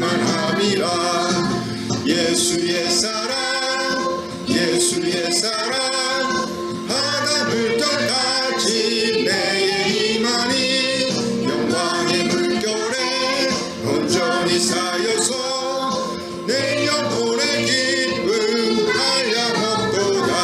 충만함이라. 예수의 사랑 바닷물 끝까지 내게 임하니 영광의 물결에 온전히 쌓여서 내 영혼의 기쁨 한량없도다.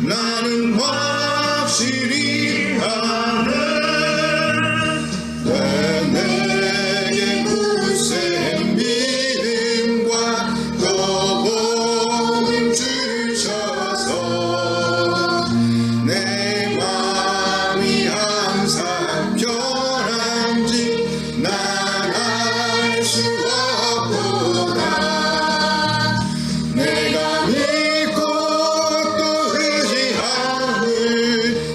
나는 확실히 아네. 왜 내게 굳센 믿음과 도움 주셔서 내 마음이 항상 편한지 난 알 수 없도다. 내가 믿고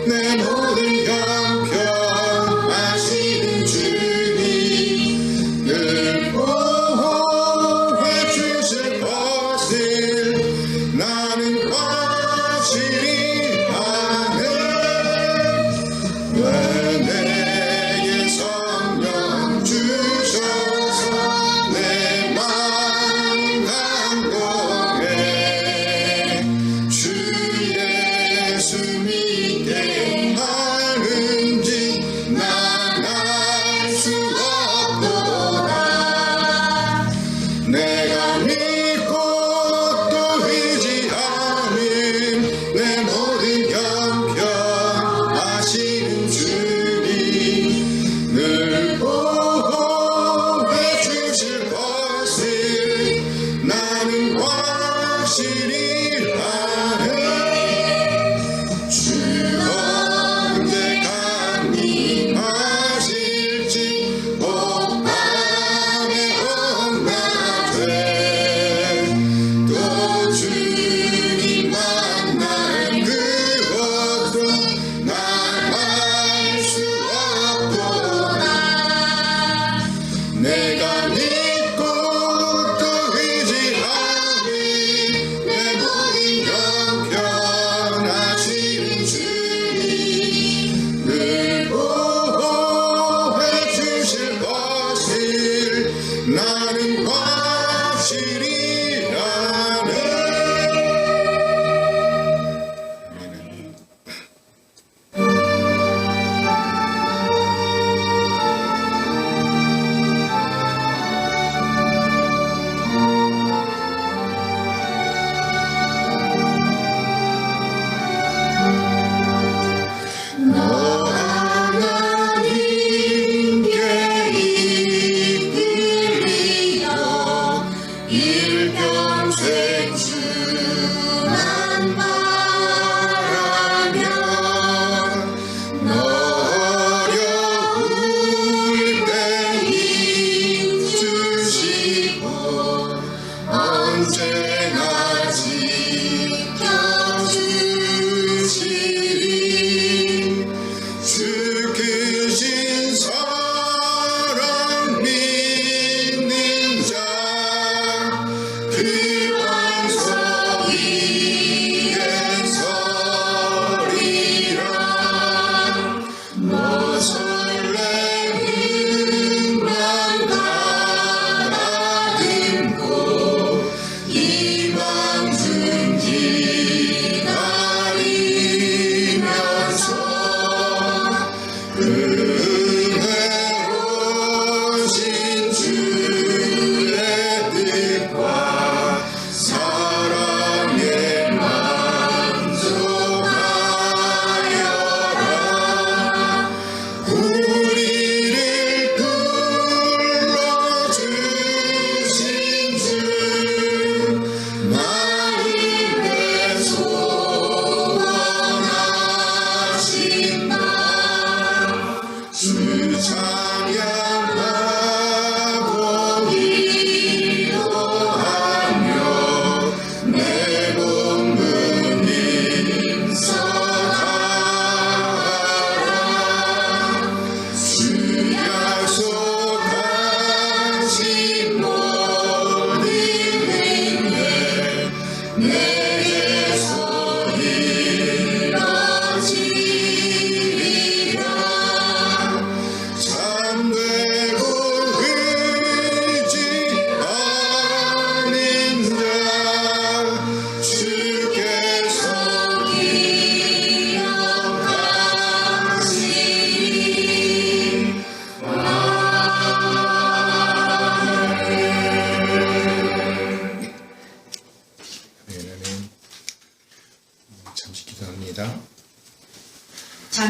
내 모든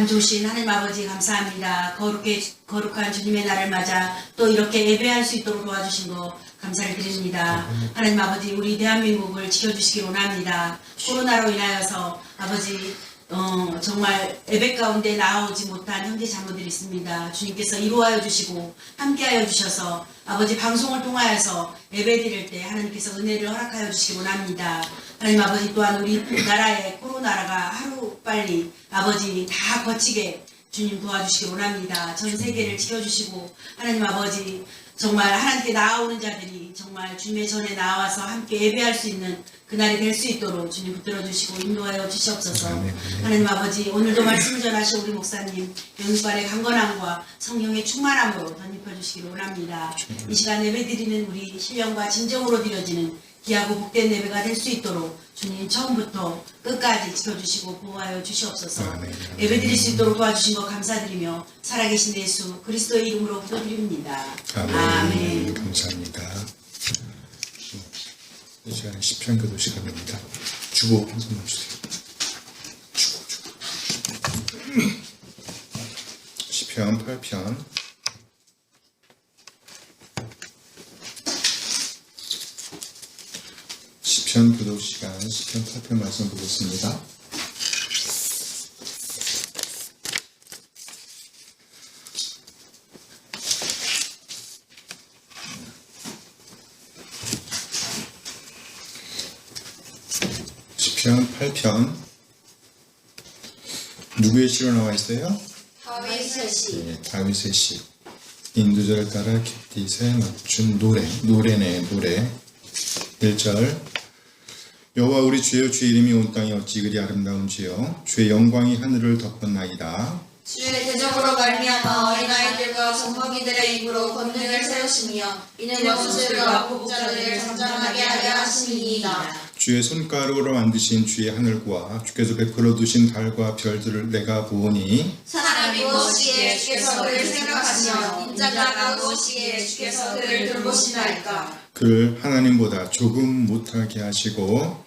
참 좋으신 하나님 아버지 감사합니다. 거룩한 주님의 날을 맞아 또 이렇게 예배할 수 있도록 도와주신 거 감사를 드립니다. 하나님 아버지 우리 대한민국을 지켜주시기 원합니다. 코로나로 인하여서 아버지 정말 예배 가운데 나오지 못한 형제 자매들이 있습니다. 주님께서 이루하여 주시고 함께하여 주셔서 아버지 방송을 통하여서 예배 드릴 때 하나님께서 은혜를 허락하여 주시기 원합니다. 하나님 아버지 또한 우리 나라의 코로나가 하루빨리 아버지 다 거치게 주님 도와주시기 원합니다. 전 세계를 지켜주시고 하나님 아버지 정말 하나님께 나아오는 자들이 정말 주님의 전에 나와서 함께 예배할 수 있는 그날이 될 수 있도록 주님 붙들어 주시고 인도하여 주시옵소서. 하나님 아버지 오늘도 말씀을 전하신 우리 목사님 영육발의 강건함과 성령의 충만함으로 덧입혀 주시기를 원합니다. 이 시간 예배 드리는 우리 신령과 진정으로 드려지는 귀하고 복된 예배가 될 수 있도록 주님 처음부터 끝까지 지켜주시고 보호하여 주시옵소서. 예배 드릴 수 있도록 도와주신 것 감사드리며 살아계신 예수 그리스도의 이름으로 기도드립니다. 아멘. 감사합니다. 이 시간에 시편 교도 시간입니다. 주보 한 손만 주세요. 주보. 시편 8편. 시편 교도 시간, 시편 8편 말씀 보겠습니다. 시편 8편. 누구의 시로 나와 있어요? 다윗의 시. 네, 다윗의 시. 인두절을 따라 깃딧에 맞춘 노래네. 1절. 여호와 우리 주여, 주의 이름이 온 땅에 어찌 그리 아름다운지요. 주의 영광이 하늘을 덮었나이다. 주의 대적으로 말미암아 어린아이들과 젖먹이들의 입으로 권능을 세우시며 이는 원수들과 보복자들을 잠잠하게 하려 하심이니이다. 주의 손가락으로 만드신 주의 하늘과 주께서 베풀어 두신 달과 별들을 내가 보오니 사람이 무엇이기에 주께서 그를 생각하시며 인자가 무엇이기에 주께서 그를 돌보시나이까. 그를 하나님보다 조금 못하게 하시고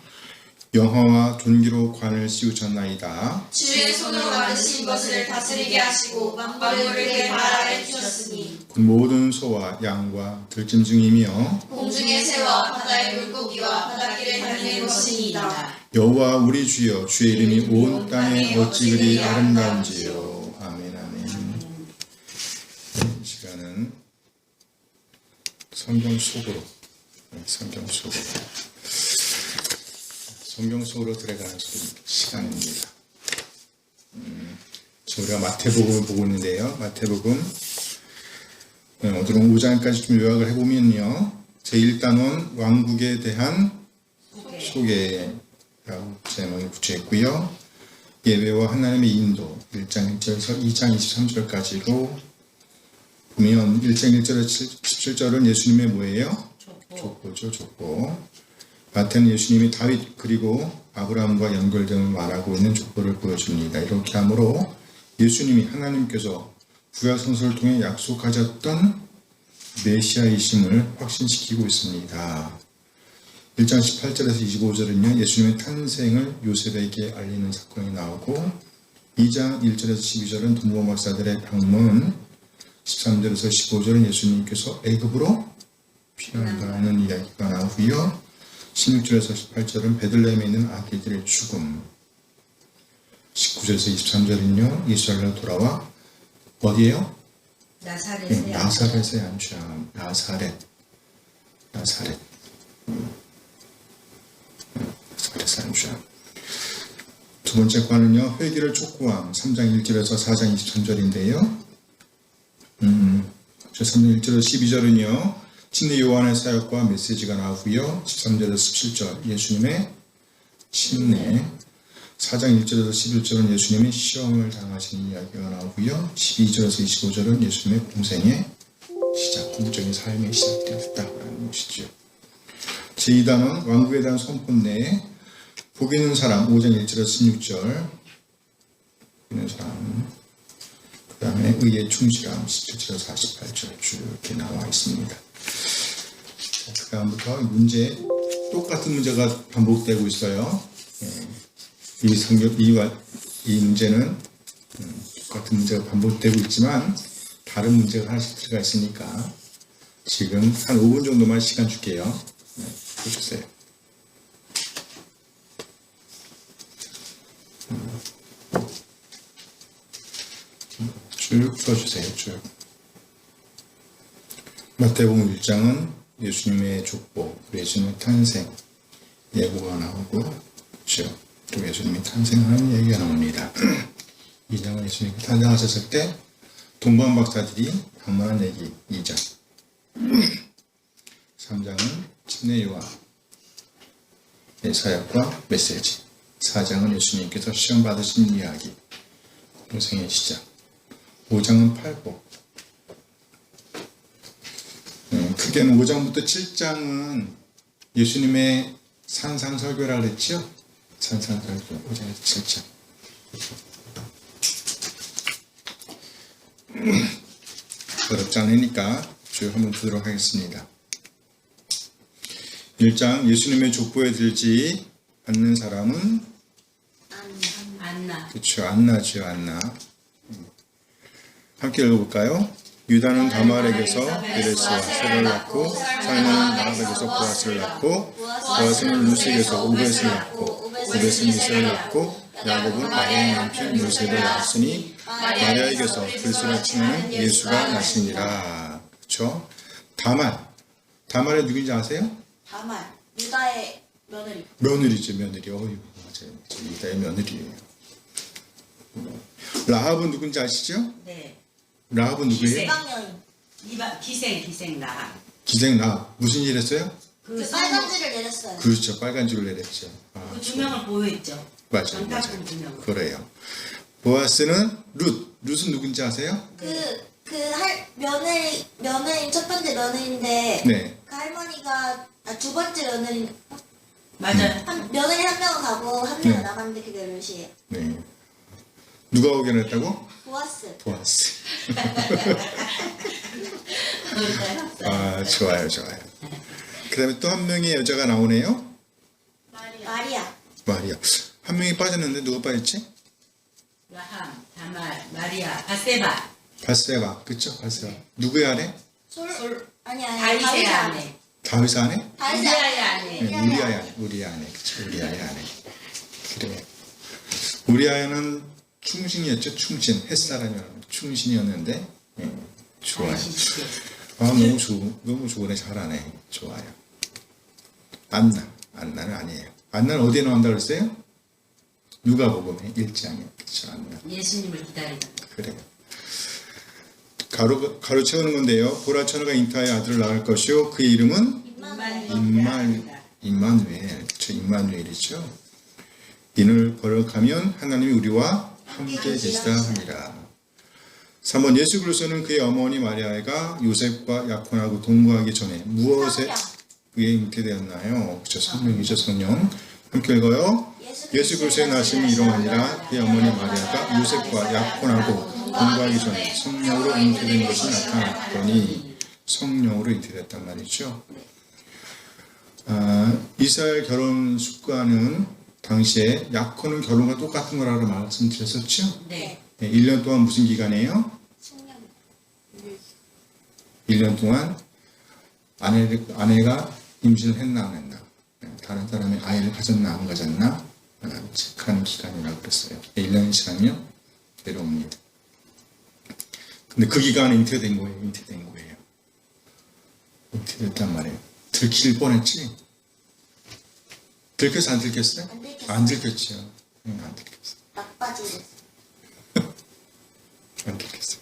영화와 존귀로 관을 씌우셨나이다. 주의 손으로 만드신 것을 다스리게 하시고 만물을 그의 발 아래 주셨으니 그 모든 소와 양과 들짐승이며 공중의 새와 바다의 물고기와 바닷길에 다니는 것이니이다. 여호와 우리 주여, 주의 이름이 온 땅에 어찌 그리 아름다운지요. 아멘. 이 시간은 성경 속으로 들어가는 시간입니다. 우리가 마태복음을 보고 있는데요. 마태복음 오늘은 5장까지 좀 요약을 해보면요. 제1단원 왕국에 대한 소개라고 제목이 붙여있고요. 예배와 하나님의 인도 1장 1절에서 2장 23절까지로 보면 1장 1절에서 17절은 예수님의 뭐예요? 족보죠. 족보. 마태는 예수님이 다윗 그리고 아브라함과 연결됨을 말하고 있는 족보를 보여줍니다. 이렇게 하므로 예수님이 하나님께서 구약 성서를 통해 약속하셨던 메시아이심을 확신시키고 있습니다. 1장 18절에서 25절은요. 예수님의 탄생을 요셉에게 알리는 사건이 나오고 2장 1절에서 12절은 동부 박사들의 방문 13절에서 15절은 예수님께서 애굽으로 피난가는 이야기가 나오고요. 16절에서 18절은 베들레헴에 있는 아기들의 죽음 19절에서 23절은요. 이스라엘로 돌아와 어디에요? 나사렛의 안주함. 나사렛의 안주함. 두 번째 과는요. 회개를 촉구함 3장 1절에서 4장 23절인데요. 3장 1절에서 12절은요. 침례 요한의 사역과 메시지가 나오고요. 13절에서 17절 예수님의 침례 4장 1절에서 11절은 예수님이 시험을 당하신 이야기가 나오고요. 12절에서 25절은 예수님의 공생의 시작, 공적인 삶이 시작되었다라는 것이죠. 제2단원 왕국에 대한 선포인데 복 있는 사람 5장 1절에서 16절 복 있는 사람 그 다음에 의의 충실함 17절에서 48절 쭉 이렇게 나와 있습니다. 그 다음부터 문제 똑같은 문제가 반복되고 있어요. 이 문제는 똑같은 문제가 반복되고 있지만 다른 문제가 하나씩 들어가 있으니까 지금 한 5분 정도만 시간 줄게요. 네, 해주세요. 쭉 풀어주세요. 쭉. 마태복음 1장은 예수님의 족보, 예수님의 탄생 예고가 나오고 그렇죠. 또 예수님이 탄생하는 얘기가 나옵니다. 2장은 예수님이 탄생하셨을 때 동방 박사들이 방문한 얘기 2장. 3장은 침례 요한의 사역과 메시지. 4장은 예수님께서 시험 받으신 이야기, 고생의 시작. 5장은 팔복. 크게는 5장부터 7장은 예수님의 산상설교라 그랬죠? 산상설교 5장에서 7장. 어렵지 않으니까 쭉 한번 보도록 하겠습니다. 1장 예수님의 족보에 들지 않는 사람은 안나. 그렇죠. 안나죠. 안나. 함께 읽어볼까요? 유다는 다말에게서 베레스와 세를 낳고 사이는 나합에게서 보아스를 낳고 보아스는 루스에게서 오벳을 낳고 오벳은 이스를 낳고 야곱은 마리아의 남편 요셉을 낳았으니 마리아에게서 그리스도라 치는 예수가 나시니라. 그렇죠? 다말이 누군지 아세요? 다말 유다의 며느리. 며느리죠. 며느리. 어이구 맞아요. 유다의 며느리예요. 라합은 누군지 아시죠? 네. 라합은 누구예요? 이방 여인. 기생 나. 기생 라합. 무슨 일 했어요? 그 빨간 줄을 내렸어요. 그렇죠. 빨간 줄을 내렸죠. 그 두 명을 보호했죠. 맞아요. 장탁분 두 명을. 그래요. 보아스는 룻은 누군지 아세요? 며느리 첫 번째 며느리인데 네. 그 할머니가 두 번째 며느리 맞아요. 며느리 한 명은 가고 한 명은 네. 남았는데 그게 룻이에요. 네. 누가 오긴 했다고? 보아스. 보아스. 아, 좋아요. 그 다음에 또 한 명의 여자가 나오네요. 마리아. 마리아. 한 명이 빠졌는데 누가 빠졌지? 라함, 다말, 마리아, 바세바. 바세바. 그쵸? 바세바. 누구의 아내? 아니 다윗의 아내. 다윗의 아내? 우리아의 아내. 네, 우리의 아내. 그쵸? 우리아의 아내. 그래. 우리아는 충신이었죠. 충신. 햇사람이라는 충신이었는데 좋아요. 아, 너무 좋으네. 잘하네. 좋아요. 안나는 아니에요. 안나는 어디에 나온다고 그랬어요? 누가복음에 1장에. 그쵸, 안나. 예수님을 기다리다. 그래요. 가로 채우는 건데요. 보라 처녀가 잉타하여 아들을 낳을 것이요. 그의 이름은 임마누엘. 그쵸, 임마누엘이죠. 이를 거룩하면 하나님이 우리와 함께 계시다 합니다. 3번 예수 그리스도는 그의 어머니 마리아가 요셉과 약혼하고 동거하기 전에 무엇에 의해 잉태되었나요? 그렇죠. 성령이죠. 성령. 함께 읽어요. 예수 그리스도의 나심이 이러하니라 그의 어머니 마리아가 요셉과 약혼하고 동거하기 전에 성령으로 잉태된 것이 나타났더니 성령으로 잉태됐단 말이죠. 이스라엘 결혼 습관은 당시에 약혼은 결혼과 똑같은 거라고 말씀드렸었죠? 네. 1년 동안 무슨 기간이에요? 1년 동안 아내가 임신을 했나 안 했나, 다른 사람의 아이를 가졌나 안 가졌나 체크하는 기간이라고 그랬어요. 1년이 지나면 내려옵니다. 근데 그 기간에 잉태된 거예요. 잉태됐단 말이에요. 들킬 뻔했지? 들켰어 안 들켰어요? 안 들켰죠. 안 들켰어. 막바지. 안 들켰어요.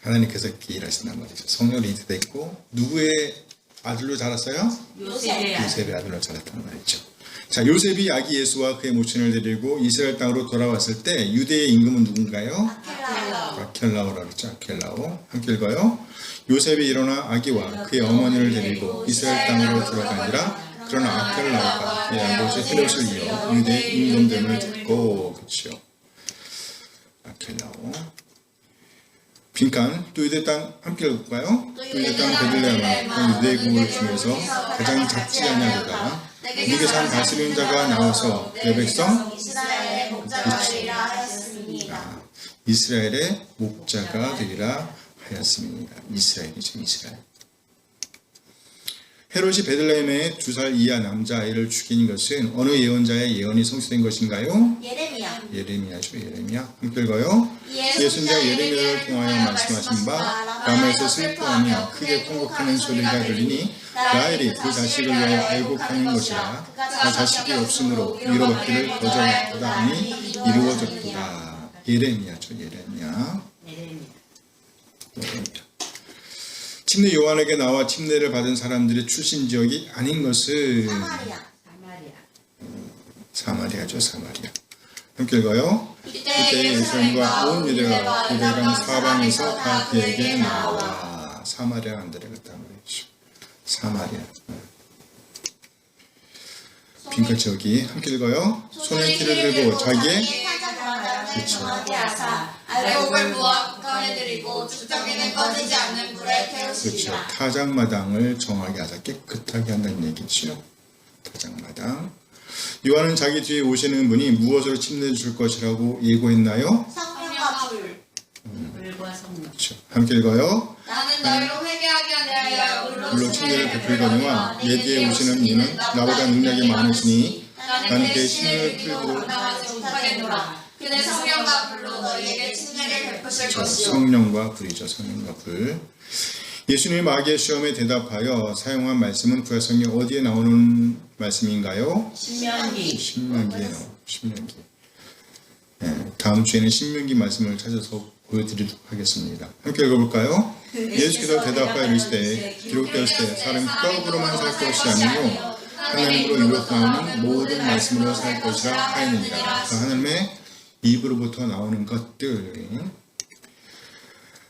하나님께서 이렇게 일하신단 말이죠. 성령이 잉태됐고 누구의 아들로 자랐어요? 요셉의 아들로 자랐단 말이죠. 자, 요셉이 아기 예수와 그의 모친을 데리고 이스라엘 땅으로 돌아왔을 때 유대의 임금은 누군가요? 아켈라오라고 그랬죠. 아켈라오. 함께 읽어요. 요셉이 일어나 아기와 그의 어머니를 데리고 이스라엘 땅으로 들어가니라. 그러나 아켈라오가 그의 아버지 헤롯을 이어 유대 임금됨을 듣고, 그렇죠. 아켈라오. 빈칸, 또 유대 땅 함께 읽을까요? 또 유대 땅 베들레헴아 그 유대 국물 중에서 가장 작지 아니하도다. 네게 산 다스리는 자가 나와서 내 백성 이스라엘의 목자가 되리라 하였습니다. 이스라엘의 목자가 되리라 하였습니다. 이스라엘이죠, 이스라엘. 헤롯이 베들레헴의 2살 이하 남자아이를 죽인 것은 어느 예언자의 예언이 성취된 것인가요? 예레미야. 예레미야죠, 예레미야. 함께 읽어요. 예 예수님과 예레미야를 통하여 말씀하신 바 라마에서 슬퍼하며 크게 통곡하는 소리가 들리니 라헬이 그 자식을 위하여 애곡하는 것이라. 그 자식이 없으므로 위로받기를 거절하였도다 하니 이루어졌도다. 예레미야죠, 예레미야. 예레미야. 침례 요한에게 나와 침례를 받은 사람들의 출신 지역이 아닌 것은 사마리아. 사마리아. 사마리아죠, 사마리아. 함께 읽어요. 이때 예루살렘과 온 유대가 유대강 사방에서 다 그에게 나와. 사마리아 안들에 갔다 말이죠. 사마리아. 빈칸 지역이 함께 읽어요. 손에 키를 들고 자기의 정하게 하사 알곡을 모아 꺼내드리고 주적에는 꺼지지 않는 불에 그렇죠. 태우시리라. 타작마당을 정하게 하자, 깨끗하게 한다는 얘기죠. 타작마당. 요한은 자기 뒤에 오시는 분이 무엇으로 침례 줄 것이라고 예고했나요? 성령과 불. 불과 성령. 그렇죠. 함께 읽어요. 나는 너희로 회개하게 하려 물로 침례를 베풀거니와 내 뒤에 오시는 이는 나보다 능력이 많으시니 나는 그의 신을 풀고 감당하지 못하겠노라. 그는 성령과 불로 너희에게 침례를 베푸실 것이요. 성령과 불이죠. 성령과 불. 예수님이 마귀의 시험에 대답하여 사용한 말씀은 구약성경 어디에 나오는 말씀인가요? 신명기. 신명기에 나와요. 신명기. 네, 다음 주에는 신명기 말씀을 찾아서 보여드리도록 하겠습니다. 함께 읽어볼까요? 예수께서 대답하여 이르시되 기록되었을 때 사람이 떡으로만 살 것이 아니요 하나님으로 유력하는 모든 말씀으로 살 것이라 하였느니라. 그 하나님의 입으로부터 나오는 것들.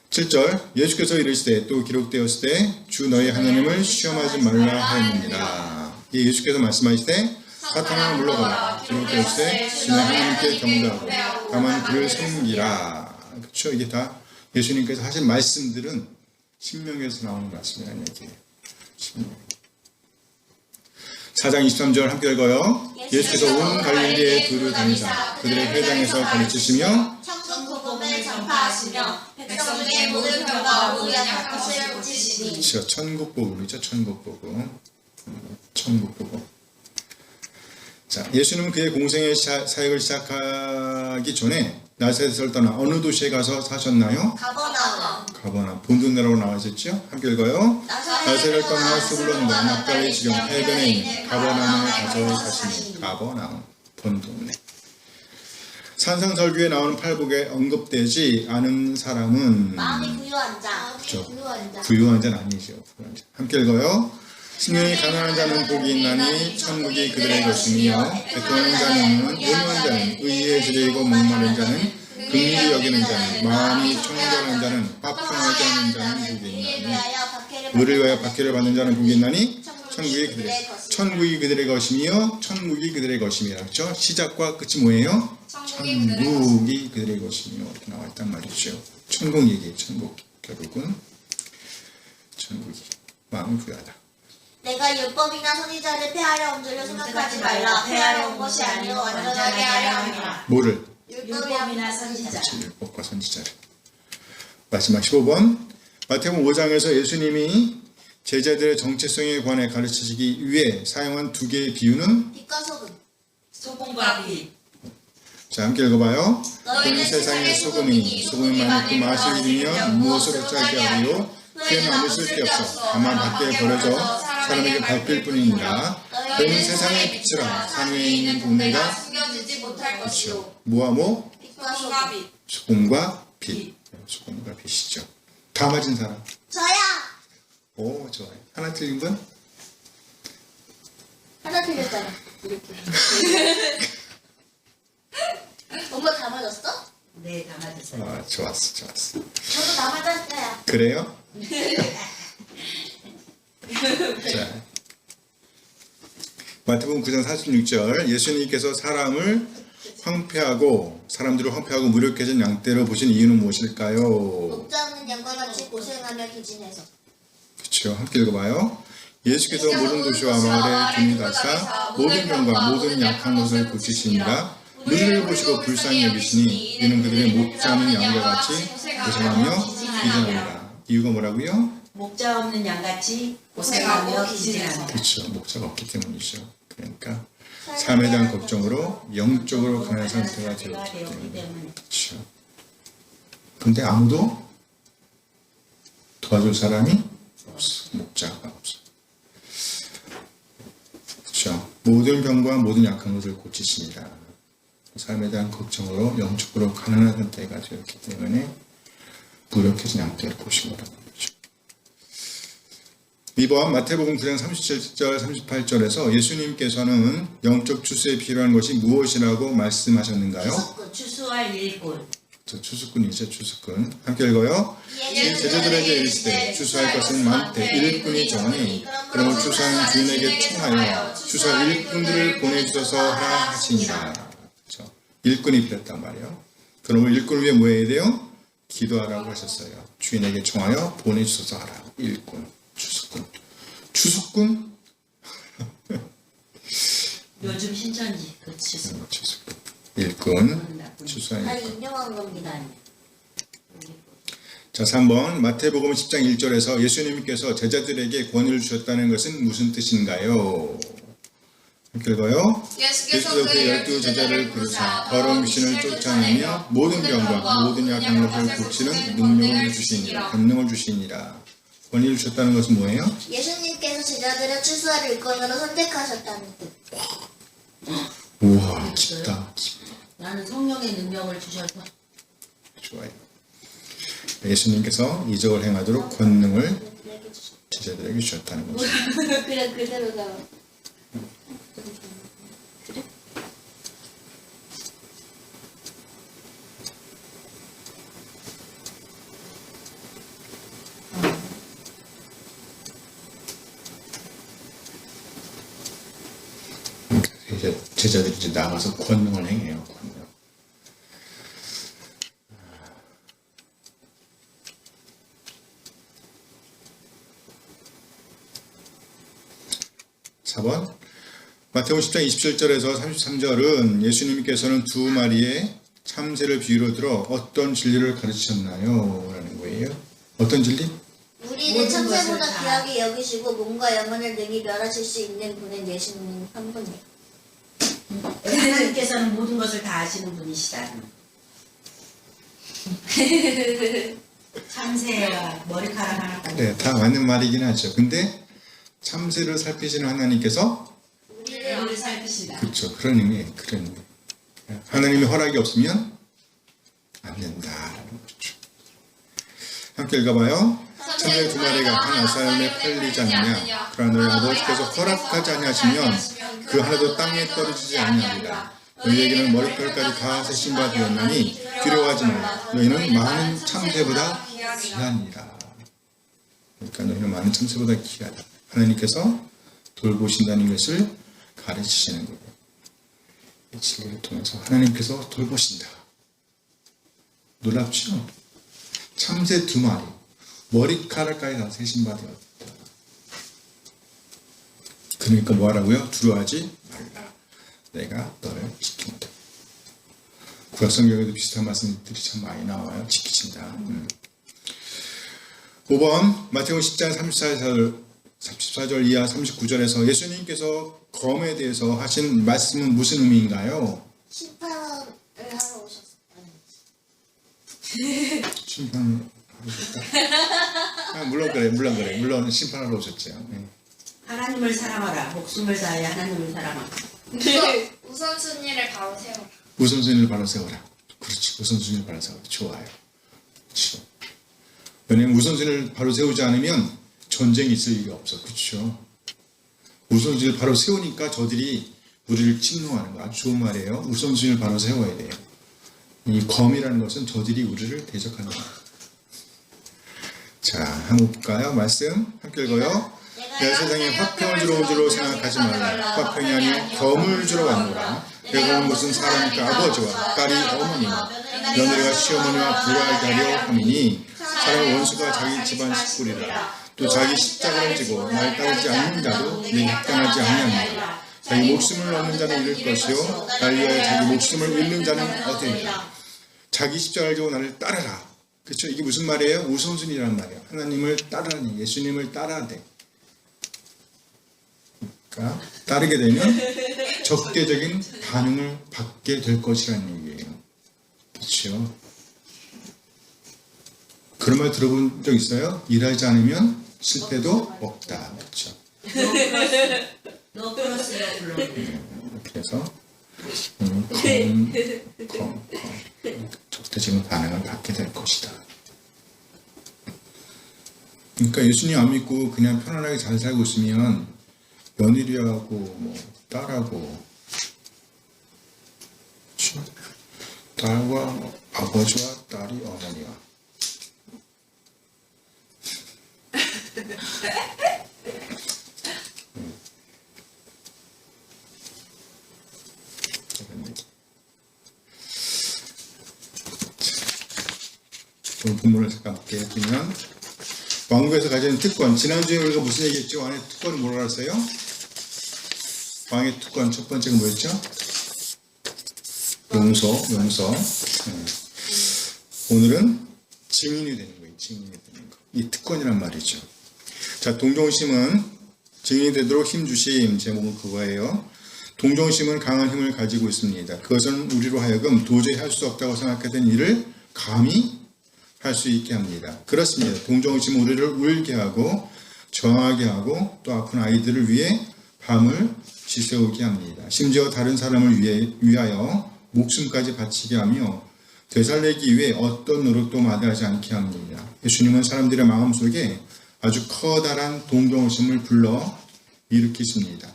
7절 예수께서 이르시되 또 기록되었을 때 주 너희 하나님을 시험하지 말라 하였느니라. 예수께서 말씀하시되 사탄아 물러가라. 기록되었을 때 주 너희 하나님께 경배하고 다만 그를 섬기라. 그렇죠? 이게 다 예수님께서 하신 말씀들은 신명기에서 나오는 말씀이라는 얘기예요. 신명기. 4장 23절 함께 읽어요. 예수께서 온 갈릴리에 두루 다니사 그들의 회당에서 가르치시며 천국 복음을 전파하시며 백성 중에 모든 병과 모든 약한 것을 고치시니. 그렇죠. 천국복음이죠. 천국복음. 천국복음. 자, 예수님은 그의 공생의 사역을 시작하기 전에 나사렛을 떠나 어느 도시에 가서 사셨나요? 가버나움. 가버나움. 본도내라고 나와 있었죠? 함께 읽어요. 나사렛을 떠나 스불론과 납달리 지경 해변에 있는 가버나움에 가서 사시니. 가버나움. 본도내. 산상설교에 나오는 팔복에 언급되지 않은 사람은 마음이 부유한 자. 그렇죠. 부유한 자. 부유한 자는 아니죠. 부유한 자. 함께 읽어요. 심령이 가난한 자는 복이 있나니 천국이 그들의 것이며 백도하는 자는 온유한 자는 의에 지레이고 목마른 자는 긍휼히 여기는 자는 마음이 청결한 자는 화평하게 하는 자는 복이 있나니 의를 위하여 박해를 받는 자는 복이 있나니 천국이 그들의 것이며 천국이 그들의 것이며 그렇죠? 시작과 끝이 뭐예요? 천국이 그들의 것이며 이렇게 나와 있단 말이죠. 천국 얘기, 천국 결국은 천국이 마음이 부유하다. 내가 율법이나 선지자를 폐하려 온 줄로 생각하지 말라. 폐하려 온 것이 아니요 완전하게 하려 함이라. 뭐를? 율법이나 선지자. 율법과 선지자를. 마지막 15번. 마태복음 5장에서 예수님이 제자들의 정체성에 관해 가르치시기 위해 사용한 두 개의 비유는 빛과 소금. 소금과 빛. 자, 함께 읽어봐요. 너희는 세상의 소금이니 소금이 많고 맛이 있으면 무엇으로 짜게 하리요? 그에 아무 쓸데없어 다만 밖에 버려져 사람에게 밟힐 뿐이니라. 너희는 세상의 빛이라. 산 위에 있는 동네가 숨겨지지 못할 것이요. 뭐와 뭐? 빛과 빛. 소금과 빛. 소금과 빛이죠. 다 맞은 사람. 저야. 오, 좋아요. 하나 틀린 분? 하나 틀렸잖아. 이렇게. 엄마 다 맞았어? 네, 다 맞았어요. 아, 좋았어. 저도 다 맞았어요. 그래요? 자, 마태복음 9장 46절 예수님께서 사람들을 황폐하고 무력해진 양떼로 보신 이유는 무엇일까요? 목자 없는 양과 같이 고생하며 기진해서. 그렇죠. 함께 읽어봐요. 예수께서 모든 도시와 마을에 등을 다사 모든 병과 모든 약한 것을 고치시니라. 우리를 보시고 불쌍히 여기시니 이는 그들의 목자 없는 양과 같이 고생하며 기진하리라. 이유가 뭐라고요? 목자 없는 양같이 고생하며 기진하며. 그렇죠. 목자가 없기 때문이죠. 그러니까 삶에 대한 걱정으로 영적으로 강한 상태가 되었기 때문에. 그렇죠. 근데 아무도 도와줄 사람이 없어. 목자가 없어. 그렇죠. 모든 병과 모든 약한 것을 고치십니다. 삶에 대한 걱정으로 영적으로 가난한 상태가 되었기 때문에 무력해진 양태를 보신 거라는 거죠. 이번 마태복음 9장 37절 38절에서 예수님께서는 영적 추수에 필요한 것이 무엇이라고 말씀하셨는가요? 추수할 일꾼. 저 추수꾼이죠. 추수꾼. 함께 읽어요. 제자들에게 이르시되 추수할 것은 많되 일꾼이 적으니 그러므로 추수하는 주인에게 청하여 추수할 일꾼들을 보내주셔서 하라 하시니라. 그렇죠. 일꾼이 필요했단 말이에요. 그러므로 일꾼을 위해 뭐 해야 돼요? 기도하라고 하셨어요. 주인에게 청하여 보내주셔서 하라. 일꾼, 추수꾼. 추수꾼? 요즘 신천지 그 추수꾼. 추수꾼. 일꾼, 추수한 다 일꾼. 인정한 겁니다. 자, 3번 마태복음 10장 1절에서 예수님께서 제자들에게 권위를 주셨다는 것은 무슨 뜻인가요? 함께 읽어요. 예수께서 예수께서 그 12제자를 부르사 더러운 귀신을 쫓아내며 모든 병과 모든 약한 것을 고치는 능력을 주시니라. 권능을 주시니라. 권위를 주셨다는 것은 뭐예요? 예수님께서 제자들을 추수할 일꾼으로 선택하셨다는 뜻. 우와, 깊다. 나는 성령의 능력을 주셔서 좋아요. 예수님께서 이적을 행하도록 권능을 제자들에게 주셨다는 거죠. 그래 그대로 나와. 이제 제자들이 이제 나가서 권능을 행해요. 권능. 4번 마태복음 10장 27절에서 33절은 예수님께서는 두 마리의 참새를 비유로 들어 어떤 진리를 가르치셨나요? 라는 거예요. 어떤 진리? 우리를 모든 것을 참새보다 다- 귀하게 여기시고 몸과 영혼을 능히 멸하실 수 있는 분은 예수님 한 분이에요. 하나님께서는 모든 것을 다 아시는 분이시다. 참새와 머리카락 하나까지. 네, 다 맞는 말이긴 하죠. 근데 참새를 살피시는 하나님께서 우리를 살피시다. 그렇죠. 그런 의미, 그런 의미. 하나님의 허락이 없으면 안 된다라는 거죠. 함께 읽어봐요. 참새 두 마리가 한 아사람에 팔리지 않느냐. 그러나 너희 아버지께서 허락하지 아니하시면 그 하나도 땅에 떨어지지 아니하리라. 너희에게는 머리털까지 다 세신 바 되었나니 두려워하지 말라. 너희는 많은 참새보다 귀하니라. 그러니까 너희는 많은 참새보다 귀하다. 하나님께서 돌보신다는 것을 가르치시는 거예요. 이 진리를 통해서 하나님께서 돌보신다. 놀랍죠? 참새 두 마리, 머리카락까지 다 세신 바 되었다. 그러니까 뭐 하라고요? 두려워하지 말라. 내가 너를 지킨다. 구약성경에도 비슷한 말씀들이 참 많이 나와요. 지키신다. 5번 마태복음 10장 34절 이하 39절에서 예수님께서 검에 대해서 하신 말씀은 무슨 의미인가요? 심판을 하러 오셨어요. 심판을 하셨다. 물론 심판하러 오셨죠. 네. 하나님을 사랑하라. 목숨을 다하여 하나님을 사랑하라. 우선순위를 바로 세워. 우선순위를 바로 세워라. 그렇지. 우선순위를 바로 세워라. 좋아요. 그렇죠. 왜냐하면 우선순위를 바로 세우지 않으면 전쟁이 있을 일이 없어. 그렇죠. 우선순위를 바로 세우니까 저들이 우리를 침노하는 거 아주 좋은 말이에요. 우선순위를 바로 세워야 돼요. 이 검이라는 것은 저들이 우리를 대적하는 거예요. 자, 한번 볼까요? 말씀 함께 읽어요. 내가 세상에 화평을 주러 온 줄로 생각하지 말라. 화평이 아니요 검을 주러 왔노라. 내가 온 것은 사람과 아버지와 딸이 어머니와 며느리가 시어머니와 부하를 하려 함이니 사람의 원수가 자기 집안 식구리라. 또 자기 십자가를 지고 날 따르지 않는 자도 내게 합당하지 아니하니라. 자기 목숨을 얻는 자는 잃을 것이요 나를 위하여 자기 목숨을 잃는 자는 얻으리라. 자기 십자가를 지고 나를 따르라. 그렇죠? 이게 무슨 말이에요? 우선순위란 말이에요. 하나님을 따르니, 예수님을 따라야 돼. 그러니까 따르게 되면 적대적인 반응을 받게 될 것이라는 얘기예요. 그렇죠? 그런 말 들어본 적 있어요? 일하지 않으면 실패도 없다. 그렇죠? 너 플러스요, 물론. 그래서 적대적인 반응을 받게 될 것이다. 그러니까 예수님 안 믿고 그냥 편안하게 잘 살고 있으면 며느리하고 뭐 딸하고 그렇죠? 딸과 아버지와 딸이 어머니와 오늘 본문을 잠깐 함께 보면 왕국에서 가지는 특권. 지난주에 우리가 무슨 얘기했죠? 왕의 특권이 뭐라고 했어요? 왕의 특권 첫 번째가 뭐였죠? 용서. 오늘은 증인이 되는 거예요. 증인이 되는 거. 이 특권이란 말이죠. 자, 동정심은 증인이 되도록 힘 주심. 제목은 그거예요. 동정심은 강한 힘을 가지고 있습니다. 그것은 우리로 하여금 도저히 할 수 없다고 생각했던 일을 감히 할 수 있게 합니다. 그렇습니다. 동정심은 우리를 울게 하고 정하게 하고 또 아픈 아이들을 위해 밤을 지새우게 합니다. 심지어 다른 사람을 위하여 목숨까지 바치게 하며 되살리기 위해 어떤 노력도 마다하지 않게 합니다. 예수님은 사람들의 마음속에 아주 커다란 동정심을 불러 일으키십니다.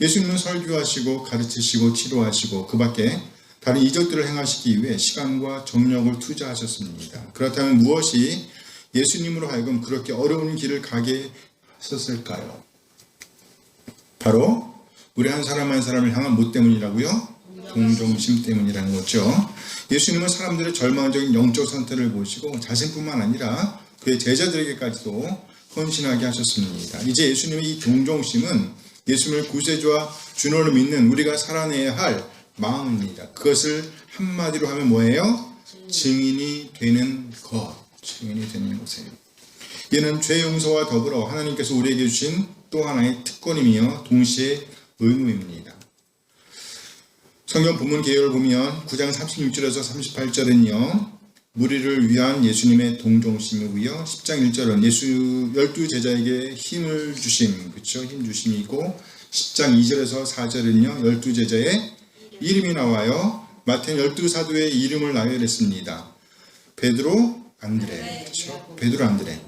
예수님은 설교하시고 가르치시고 치료하시고 그 밖에 다른 이적들을 행하시기 위해 시간과 정력을 투자하셨습니다. 그렇다면 무엇이 예수님으로 하여금 그렇게 어려운 길을 가게 하셨을까요? 바로 우리 한 사람 한 사람을 향한 뭐 때문이라고요? 동정심 때문이라는 거죠. 예수님은 사람들의 절망적인 영적 상태를 보시고 자신뿐만 아니라 그의 제자들에게까지도 헌신하게 하셨습니다. 이제 예수님의 이 동정심은 예수님을 구세주와 주노로 믿는 우리가 살아내야 할 마음입니다. 그것을 한마디로 하면 뭐예요? 증인이 되는 것. 증인이 되는 것이에요. 이는 죄 용서와 더불어 하나님께서 우리에게 주신 또 하나의 특권이며 동시에 의무입니다. 성경 본문 개요를 보면 9장 36절에서 38절은요. 무리를 위한 예수님의 동정심이고요. 10장 1절은 예수 12제자에게 힘을 주심, 그렇죠? 힘 주심이고 10장 2절에서 4절은요. 12제자의 이름이 나와요. 마태는 12사도의 이름을 나열했습니다. 베드로, 안드레, 그렇죠? 베드로, 안드레.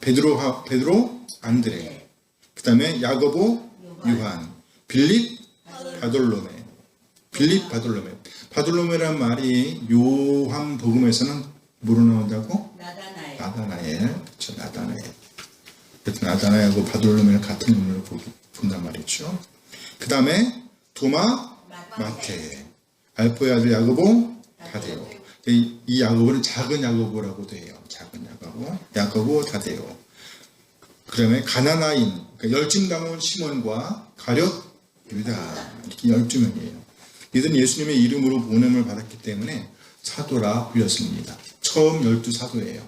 베드로, 안드레. 그 다음에 야고보, 요한, 빌립, 바돌로메. 빌립, 바돌로메. 바돌로메란 말이 요한 복음에서는 뭐로 나온다고? 나다나엘. 그렇죠? 나다나엘. 그래서 나다나엘하고 바돌로메를 같은 눈으로 본단 말이죠. 그 다음에 도마, 마태, 알포의 아들 야고보, 다데오. 이 야고보는 작은 야고보라고도 해요. 작은 야고보, 다데오. 그 다음에 가나나인, 그러니까 열심당원 시몬과 가룟, 유다. 이렇게 12명이에요. 이들은 예수님의 이름으로 보냄을 받았기 때문에 사도라 불렸습니다. 처음 12사도예요.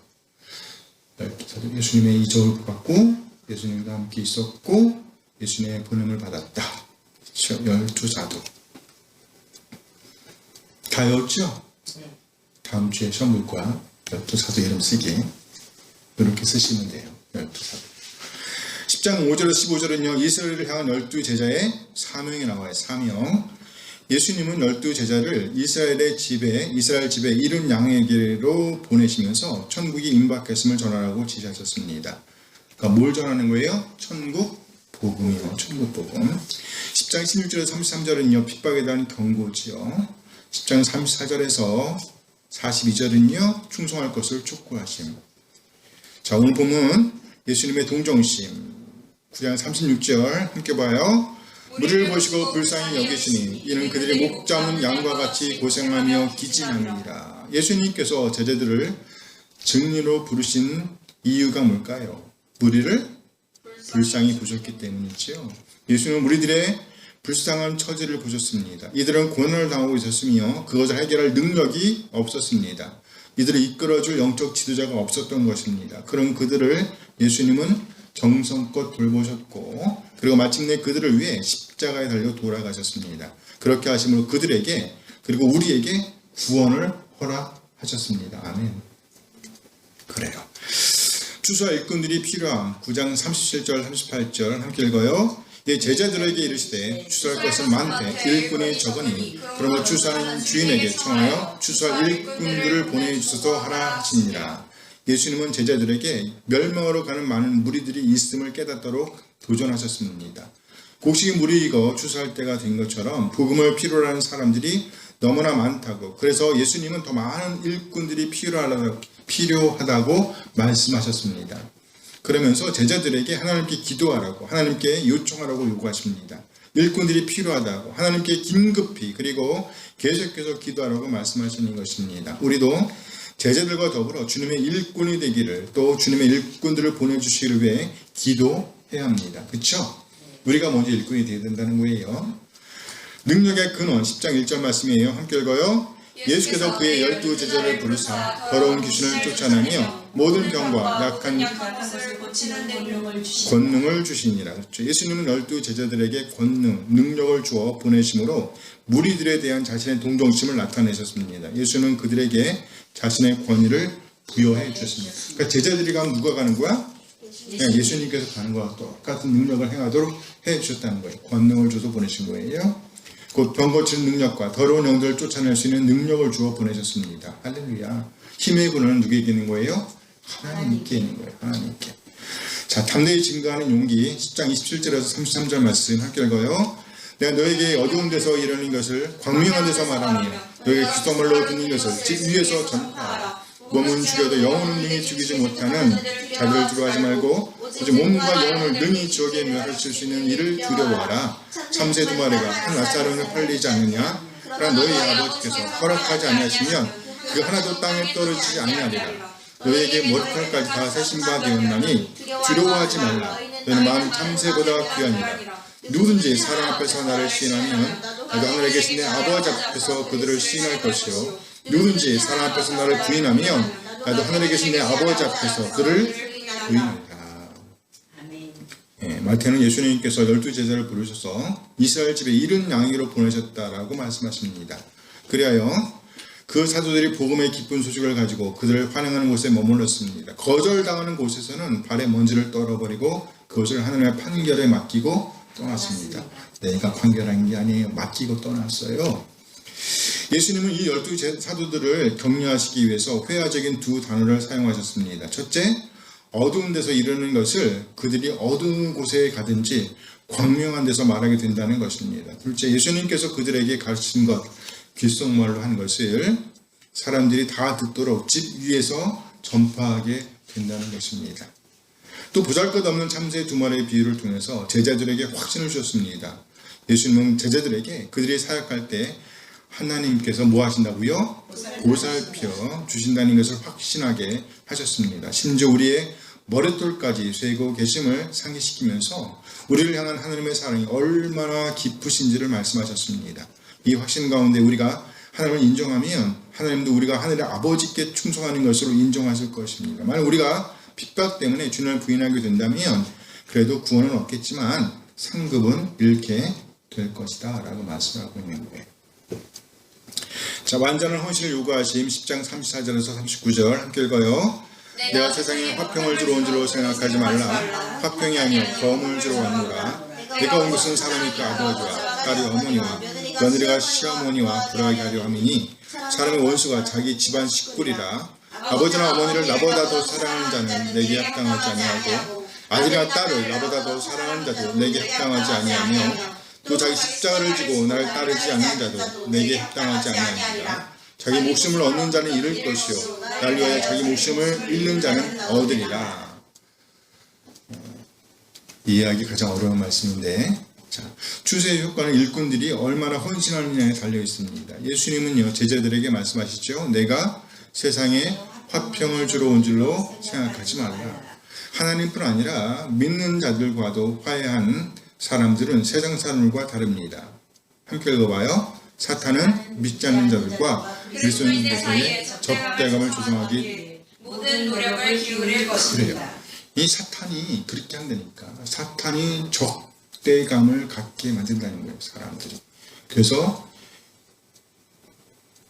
12사도. 예수님의 이적을 받고 예수님과 함께 있었고 예수님의 보냄을 받았다. 12사도. 다 외웠죠? 다음 주에 시험 볼 거야. 12사도 이름 쓰기. 이렇게 쓰시면 돼요. 12사도. 10장 5절에서 15절은요. 이스라엘을 향한 12제자의 사명이 나와요. 사명. 예수님은 12제자를 이스라엘 집에 이른 양에게로 보내시면서 천국이 임박했음을 전하라고 지시하셨습니다. 그러니까 뭘 전하는 거예요? 천국 복음이요. 천국 복음. 10장 16절에서 33절은요. 핍박에 대한 경고지요. 10장 34절에서 42절은요. 충성할 것을 촉구하심. 자, 오늘 보면 예수님의 동정심. 9장 36절 함께 봐요. 무리를 보시고 불쌍히 여기시니 이는 그들이 목 잡은 양과 같이 고생하며 기진함이니라. 예수님께서 제자들을 증인으로 부르신 이유가 뭘까요? 무리를 불쌍히 보셨기 때문이지요. 예수님은 무리들의 불쌍한 처지를 보셨습니다. 이들은 고난을 당하고 있었으며 그것을 해결할 능력이 없었습니다. 이들을 이끌어줄 영적 지도자가 없었던 것입니다. 그런 그들을 예수님은 정성껏 돌보셨고 그리고 마침내 그들을 위해 십자가에 달려 돌아가셨습니다. 그렇게 하심으로 그들에게 그리고 우리에게 구원을 허락하셨습니다. 아멘. 그래요. 추수할 일꾼들이 필요함. 9장 37절 38절 함께 읽어요. 예, 제자들에게 이르시되 추수할 것은 많되 일꾼이 적으니 그러므로 추수하는 주인에게 청하여 추수할 일꾼들을 보내주소서 하라 하시니라. 예수님은 제자들에게 멸망으로 가는 많은 무리들이 있음을 깨닫도록 도전하셨습니다. 곡식이 물이 익어 추수할 때가 된 것처럼 복음을 필요로 하는 사람들이 너무나 많다고, 그래서 예수님은 더 많은 일꾼들이 필요하다고 말씀하셨습니다. 그러면서 제자들에게 하나님께 기도하라고, 하나님께 요청하라고 요구하십니다. 일꾼들이 필요하다고, 하나님께 긴급히 그리고 계속해서 기도하라고 말씀하시는 것입니다. 우리도 제자들과 더불어 주님의 일꾼이 되기를, 또 주님의 일꾼들을 보내주시기를 위해 기도해야 합니다. 그렇죠? 우리가 먼저 일꾼이 되어야 된다는 거예요. 능력의 근원 10장 1절 말씀이에요. 함께 읽어요. 예수께서 그의 12 제자를 부르사 더러운 귀신을 쫓아내며 모든 병과 약한 것을 고치는 권능을 주시니라. 그렇죠? 예수님은 12 제자들에게 권능, 능력을 주어 보내심으로 무리들에 대한 자신의 동정심을 나타내셨습니다. 예수는 그들에게 자신의 권위를 부여해 주셨습니다. 그러니까 제자들이 가면 누가 가는 거야? 그냥 예수님께서 가는 거와 똑같은 능력을 행하도록 해 주셨다는 거예요. 권능을 줘서 보내신 거예요. 곧 병 고치는 능력과 더러운 영들을 쫓아낼 수 있는 능력을 주어 보내셨습니다. 할렐루야. 힘의 근원은 누구에게 있는 거예요? 하나님께 있는 거예요. 하나님께. 자, 담대히 증거하는 용기 10장 27절에서 33절 말씀 함께 읽어요. 내가 너에게 어두운 데서 이르는 것을 광명한 데서 말하니 너에게 귓소말로 듣는 것을 집 위에서 전파하라. 몸은 죽여도 영혼은 능히 죽이지 못하는 자들을 두려워하지 말고 오직 몸과 영혼을 능히 지옥에 멸하실 수 있는 이를 두려워하라. 참새 2마리가 한 낫사람에 팔리지 않느냐? 그러나 너희 아버지께서 허락하지 아니하시면 그 하나도 땅에 떨어지지 아니하리라. 너희에게 머리털까지 다 세신 바 되었나니 두려워하지 말라. 너희는 마음 참새보다 귀하니라. 누구든지 사람 앞에서 나를 시인하면 나도 하늘에 계신 내 아버지 앞에서 그들을 시인할 것이요 누구든지 사람 앞에서 나를 부인하면 나도 하늘에 계신 내 아버지 앞에서 그를 부인하리라. 예, 마태는 예수님께서 12 제자를 부르셔서 이스라엘 집에 이른 양이로 보내셨다라고 말씀하십니다. 그리하여 그 사도들이 복음의 기쁜 소식을 가지고 그들을 환영하는 곳에 머물렀습니다. 거절당하는 곳에서는 발에 먼지를 떨어버리고 그것을 하나님의 판결에 맡기고 떠났습니다. 내가 판결한 게 아니에요. 맡기고 떠났어요. 예수님은 이 12 사도들을 격려하시기 위해서 회화적인 두 단어를 사용하셨습니다. 첫째, 어두운 데서 이르는 것을 그들이 어두운 곳에 가든지 광명한 데서 말하게 된다는 것입니다. 둘째, 예수님께서 그들에게 가르친 것, 귓속말로 한 것을 사람들이 다 듣도록 집 위에서 전파하게 된다는 것입니다. 또 보잘것없는 참새 2마리의 비유를 통해서 제자들에게 확신을 주셨습니다. 예수님은 제자들에게 그들이 사역할 때 하나님께서 뭐 하신다고요? 보살펴 주신다는 것을 확신하게 하셨습니다. 심지어 우리의 머릿돌까지 쇠고 계심을 상기시키면서 우리를 향한 하나님의 사랑이 얼마나 깊으신지를 말씀하셨습니다. 이 확신 가운데 우리가 하나님을 인정하면 하나님도 우리가 하늘의 아버지께 충성하는 것으로 인정하실 것입니다. 만약 우리가 핍박 때문에 주님을 부인하게 된다면 그래도 구원은 없겠지만 상급은 잃게 될 것이다 라고 말씀하고 있는 거예요. 자, 완전한 헌신을 요구하심 10장 34절에서 39절 함께 읽어요. 내가 세상에 화평을 주러 온 줄로 생각하지 말라. 화평이 아니요 검을 주러 왔노라. 내가 온 것은 사람이니까 아버지와 딸이 어머니와 며느리가 시어머니와 불화하게 하려 함이니 사람의 원수가 자기 집안 식구리라. 아버지나 어머니를 나보다 더 사랑하는 자는 내게 합당하지 아니하고 아들이나 딸을 나보다 더 사랑하는 자도 내게 합당하지 아니하며 또 자기 십자가를 지고 나를 따르지 않는 자도 내게 합당하지 아니하니라. 자기 목숨을 얻는 자는 잃을 것이요 나를 위하여 자기 목숨을 잃는 자는 얻으리라. 이해하기 가장 어려운 말씀인데, 자, 추수의 효과는 일꾼들이 얼마나 헌신하느냐에 달려 있습니다. 예수님은요 제자들에게 말씀하시죠. 내가 세상에 화평을 주러 온 줄로 생각하지 말라. 하나님뿐 아니라 믿는 자들과도 화해한 사람들은 세상 사람들과 다릅니다. 함께 읽어봐요. 사탄은 믿지 않는 자들과 그리스도인들 사이에 적대감을 조성하기 모든 노력을 기울일 것입니다. 그래요. 이 사탄이 그렇게 한다니까. 사탄이 적대감을 갖게 만든다는 거예요, 사람들이. 그래서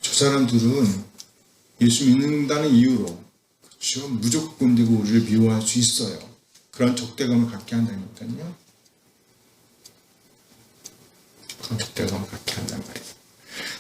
저 사람들은 예수 믿는다는 이유로 그렇죠? 무조건 되고 우리를 미워할 수 있어요. 그런 적대감을 갖게 한다니까요. 그런 적대감을 갖게 한단 말이에요.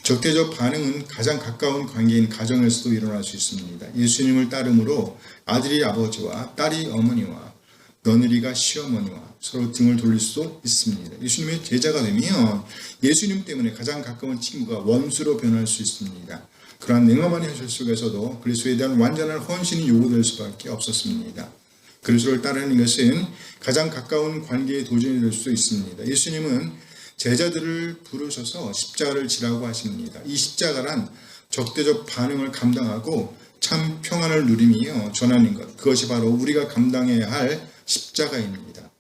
적대적 반응은 가장 가까운 관계인 가정에서도 일어날 수 있습니다. 예수님을 따름으로 아들이 아버지와 딸이 어머니와 며느리가 시어머니와 서로 등을 돌릴 수도 있습니다. 예수님의 제자가 되면 예수님 때문에 가장 가까운 친구가 원수로 변할 수 있습니다. 그러한 냉엄한 현실 속에서도 그리스도에 대한 완전한 헌신이 요구될 수밖에 없었습니다. 그리스도를 따르는 것은 가장 가까운 관계의 도전이 될 수도 있습니다. 예수님은 제자들을 부르셔서 십자가를 지라고 하십니다. 이 십자가란 적대적 반응을 감당하고 참 평안을 누리며 전하는 것, 그것이 바로 우리가 감당해야 할 십자가입니다.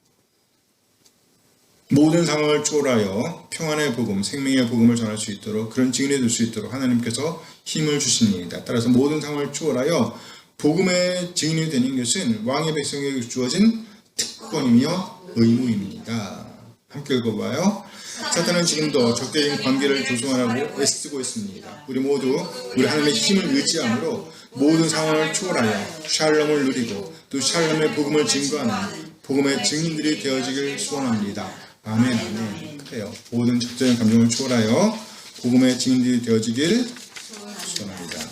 모든 상황을 초월하여 평안의 복음, 생명의 복음을 전할 수 있도록 그런 증인이 될 수 있도록 하나님께서 힘을 주십니다. 따라서 모든 상황을 초월하여 복음의 증인이 되는 것은 왕의 백성에게 주어진 특권이며 의무입니다. 함께 읽어봐요. 사탄은 지금도 적대적인 관계를 조성하라고 애쓰고 있습니다. 우리 모두 우리 하나님의 힘을 의지함으로 모든 상황을 초월하여 샬롬을 누리고 또 샬롬의 복음을 증거하는 복음의 증인들이 되어지길 소원합니다. 아멘, 아멘. 그래요. 모든 적대적인 감정을 초월하여 복음의 증인들이 되어지길 소원합니다. 아멘.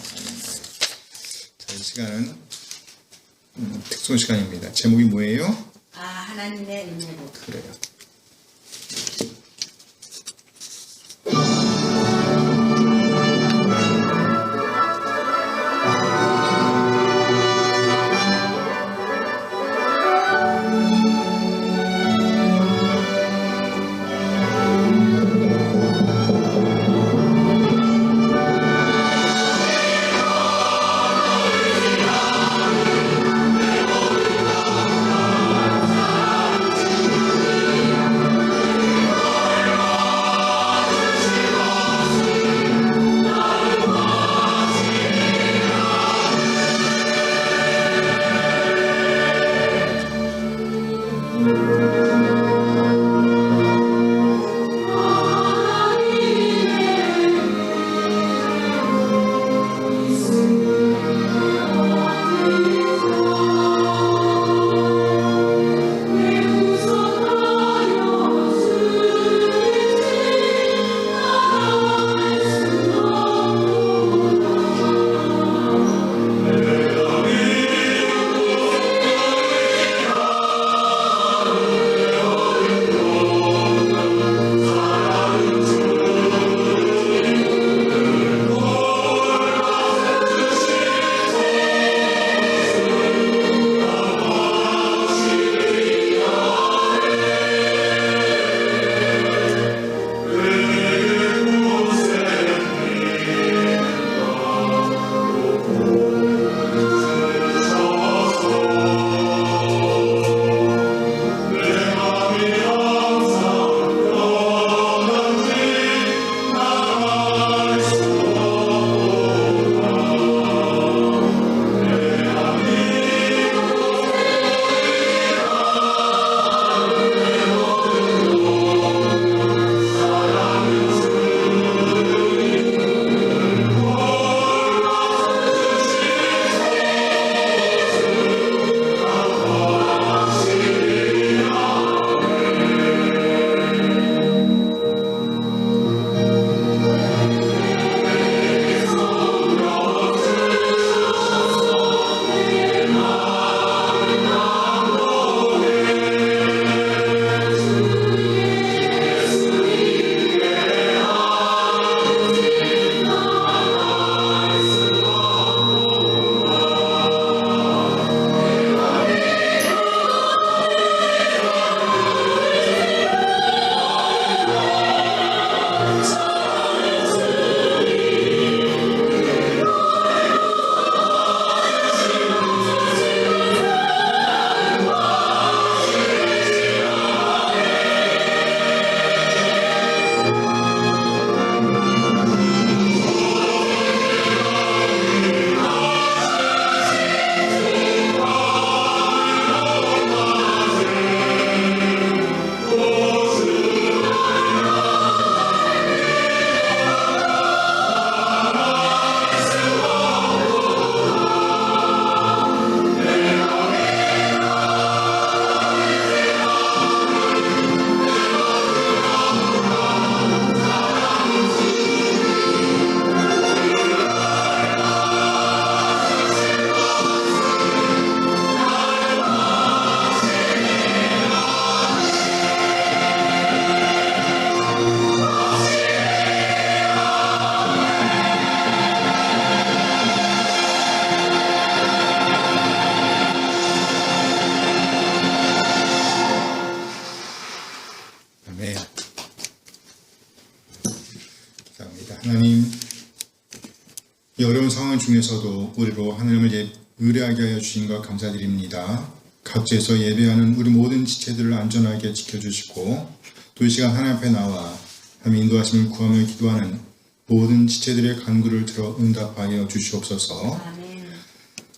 자, 이 시간은 특송 시간입니다. 제목이 뭐예요? 하나님의 은혜로. 그래요. 하나님, 이 어려운 상황 중에서도 우리로 하나님을 의뢰하게 하여 주신 것 감사드립니다. 각지에서 예배하는 우리 모든 지체들을 안전하게 지켜주시고 또 이 시간 하나님 앞에 나와 하나님 인도하심을 구하며 기도하는 모든 지체들의 간구를 들어 응답하여 주시옵소서. 아멘.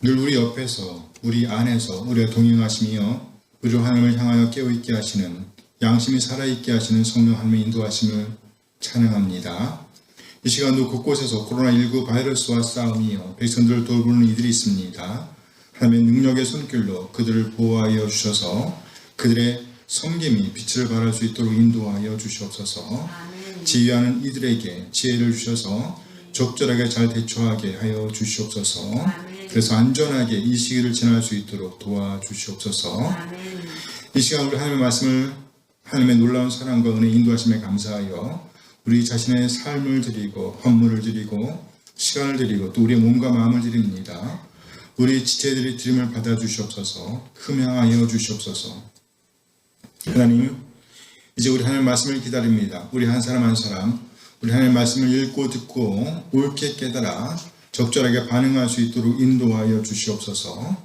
늘 우리 옆에서 우리 안에서 우리와 동행하시며 우리로 하나님을 향하여 깨어있게 하시는 양심이 살아있게 하시는 성령 하나님의 인도하심을 찬양합니다. 이 시간도 곳곳에서 코로나19 바이러스와 싸움이요 백성들을 돌보는 이들이 있습니다. 하나님의 능력의 손길로 그들을 보호하여 주셔서 그들의 섬김이 빛을 발할 수 있도록 인도하여 주시옵소서. 아멘. 지휘하는 이들에게 지혜를 주셔서 적절하게 잘 대처하게 하여 주시옵소서. 아멘. 그래서 안전하게 이 시기를 지날 수 있도록 도와주시옵소서. 아멘. 이 시간 우리 하나님의 말씀을 하나님의 놀라운 사랑과 은혜 인도하심에 감사하여 우리 자신의 삶을 드리고 헌물을 드리고 시간을 드리고 또 우리의 몸과 마음을 드립니다. 우리 지체들이 드림을 받아주시옵소서. 흠양하여 주시옵소서. 하나님, 이제 우리 하나님의 말씀을 기다립니다. 우리 한 사람 한 사람 우리 하나님의 말씀을 읽고 듣고 옳게 깨달아 적절하게 반응할 수 있도록 인도하여 주시옵소서.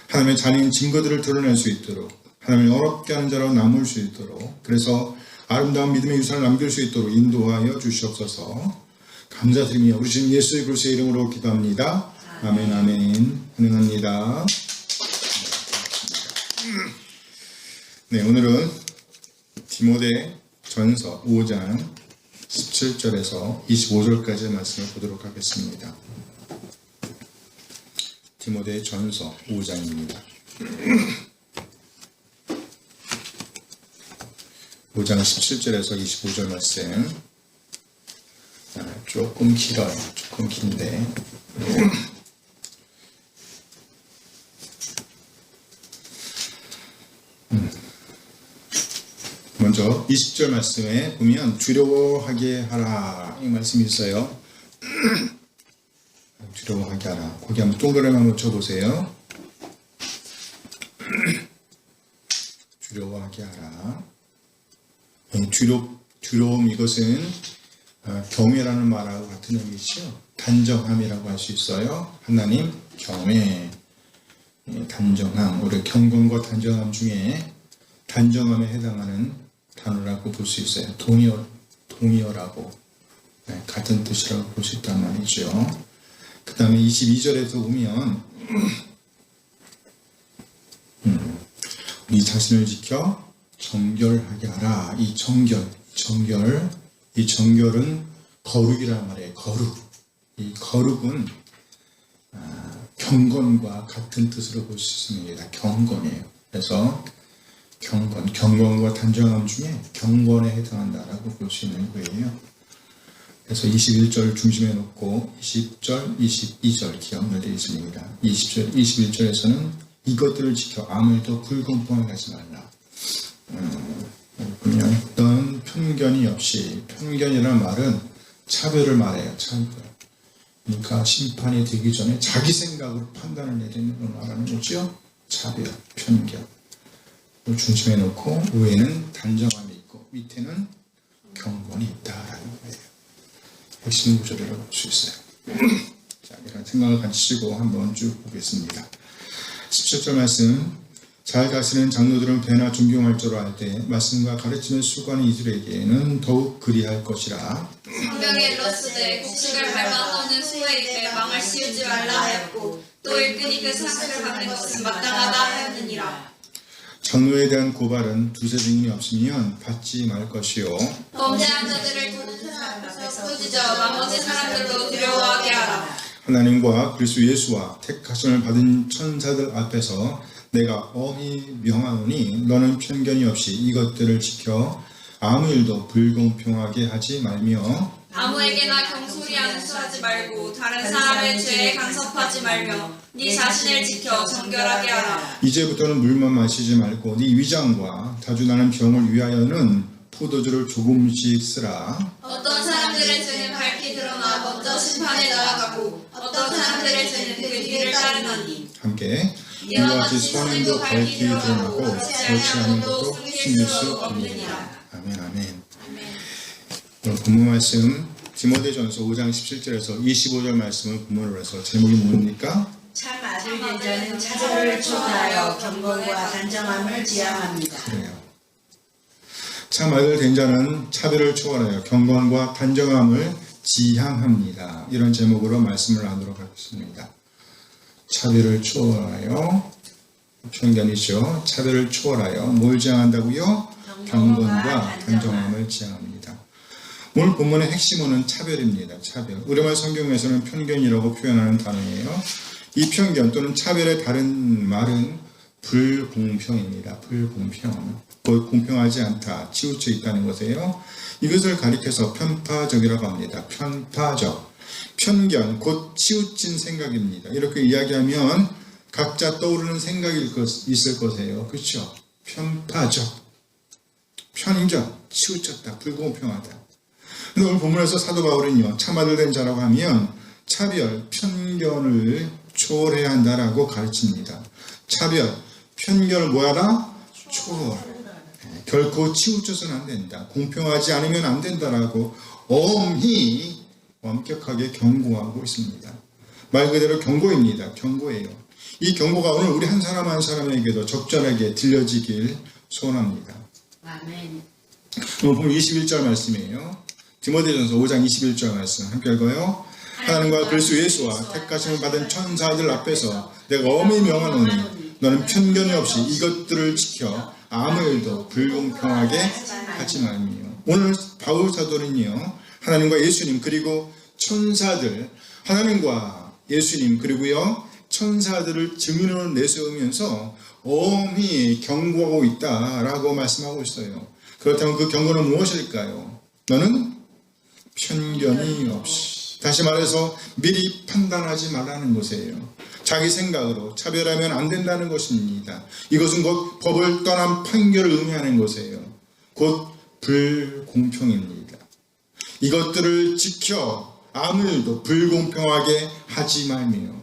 하나님의 잔인 증거들을 드러낼 수 있도록 하나님을 어렵게 하는 자로 남을 수 있도록 그래서 아름다운 믿음의 유산을 남길 수 있도록 인도하여 주시옵소서. 감사드리며 우리 주님 예수 그리스도의 이름으로 기도합니다. 아멘 아멘. 환영합니다. 네, 오늘은 디모데 전서 5장 17절에서 25절까지의 말씀을 보도록 하겠습니다. 디모데 전서 5장입니다. 5장 17절에서 25절 말씀. 조금 길어요. 조금 긴데. 먼저 20절 말씀에 보면 두려워하게 하라 이 말씀이 있어요. 두려워하게 하라. 거기 한번 동그라미 한번 쳐보세요. 두려워하게 하라. 두려움 이것은 경외라는 말하고 같은 의미죠. 단정함이라고 할 수 있어요. 하나님 경외, 단정함. 우리 경건과 단정함 중에 단정함에 해당하는 단어라고 볼 수 있어요. 동의어라고 같은 뜻이라고 볼 수 있단 말이죠. 그 다음에 22절에서 보면 네 자신을 지켜 정결하게 하라. 이 정결은 거룩이란 말이에요. 이 거룩은 경건과 같은 뜻으로 볼 수 있습니다. 경건이에요. 그래서 경건과 단정함 중에 경건에 해당한다라고 볼 수 있는 거예요. 그래서 21절 중심에 놓고 20절, 22절 기억을 드리겠습니다. 20절, 21절에서는 이것들을 지켜 아무 일도 불공평하게 하지 말라. 보면 어떤 편견이 없이, 편견이라는 말은 차별을 말해요. 차별. 그러니까 심판이 되기 전에 자기 생각으로 판단을 내리는 걸 말하는 거죠. 차별, 편견. 중심에 놓고 위에는 단정함이 있고 밑에는 경건이 있다라는 거예요. 핵심 구절이라고 볼 수 있어요. 자, 이런 생각을 가지시고 한번 쭉 보겠습니다. 17절 말씀. 잘 가시는 장로들은 배나 존경할 줄 알 때 말씀과 가르치는 수고하는 이들에게는 더욱 그리할 것이라. 성경에 일렀으되 곡식을 밟아 떠는 소에게 망을 씌우지 말라 하였고 또 일꾼이 그 상을 받는 것은 마땅하다 하였느니라. 장로에 대한 고발은 두세 증인이 없으면 받지 말 것이요. 범죄한 자들을 도는 사람 앞에서 꾸짖어 나머지 사람들도 두려워하게 하라. 하나님과 그리스도 예수와 택하심을 받은 천사들 앞에서 내가 엄히 명하노니 너는 편견이 없이 이것들을 지켜 아무 일도 불공평하게 하지 말며 아무에게나 경솔히 안수하지 말고 다른 사람의 죄에 간섭하지 말며 네 자신을 지켜 정결하게 하라. 이제부터는 물만 마시지 말고 네 위장과 자주 나는 병을 위하여는 포도주를 조금씩 쓰라. 어떤 사람들의 죄는 밝히 드러나 먼저 심판에 나아가고 어떤 사람들의 죄는 그 뒤를 따르나니. 함께 이와 같이 선행도 밝히 드러나고 그렇지 않은 것도 숨길 수 없느니라. 아멘 아멘. 오늘 본문 말씀 디모데전서 5장 17절에서 25절 말씀을 본문으로 해서 제목이 뭡니까? 참 아들 된 자는 차별을 초월하여 경건과 단정함을 지향합니다. 그래요. 참 아들 된 자는 차별을 초월하여 경건과 단정함을 지향합니다. 이런 제목으로 말씀을 나누도록 하겠습니다. 차별을 초월하여, 편견이죠. 차별을 초월하여 뭘 지향한다고요? 경건과 단정함을 지향합니다. 오늘 본문의 핵심어는 차별입니다. 차별. 우리말 성경에서는 편견이라고 표현하는 단어예요. 이 편견 또는 차별의 다른 말은 불공평입니다. 불공평. 곧 공평하지 않다, 치우쳐 있다는 것이에요. 이것을 가리켜서 편파적이라고 합니다. 편파적. 편견, 곧 치우친 생각입니다. 이렇게 이야기하면 각자 떠오르는 생각이 있을 것이에요. 그렇죠? 편파적. 편견, 치우쳤다, 불공평하다. 근데 오늘 본문에서 사도 바울은요, 참 아들 된 자라고 하면 차별, 편견을 초월해야 한다라고 가르칩니다. 차별, 편견을 뭐하라? 초월. 결코 치우쳐서는 안 된다. 공평하지 않으면 안 된다라고 엄히 엄격하게 경고하고 있습니다. 말 그대로 경고입니다. 경고예요. 이 경고가 오늘 우리 한 사람 한 사람에게도 적절하게 들려지길 소원합니다. 아멘. 오늘 보면 21절 말씀이에요. 디모데전서 5장 21절 말씀 함께 읽어요. 하나님과 그리스도 예수와 택하심을 받은 천사들 앞에서 내가 엄히 명하노니 너는 편견이 없이 이것들을 지켜 아무 일도 불공평하게 하지 말며. 오늘 바울 사도는요, 하나님과 예수님 그리고 천사들, 하나님과 예수님 그리고요 천사들을 증인으로 내세우면서 엄히 경고하고 있다라고 말씀하고 있어요. 그렇다면 그 경고는 무엇일까요? 너는 편견이 없이, 다시 말해서 미리 판단하지 말라는 것이에요. 자기 생각으로 차별하면 안 된다는 것입니다. 이것은 곧 법을 떠난 판결을 의미하는 것이에요. 곧 불공평입니다. 이것들을 지켜 아무 일도 불공평하게 하지 말며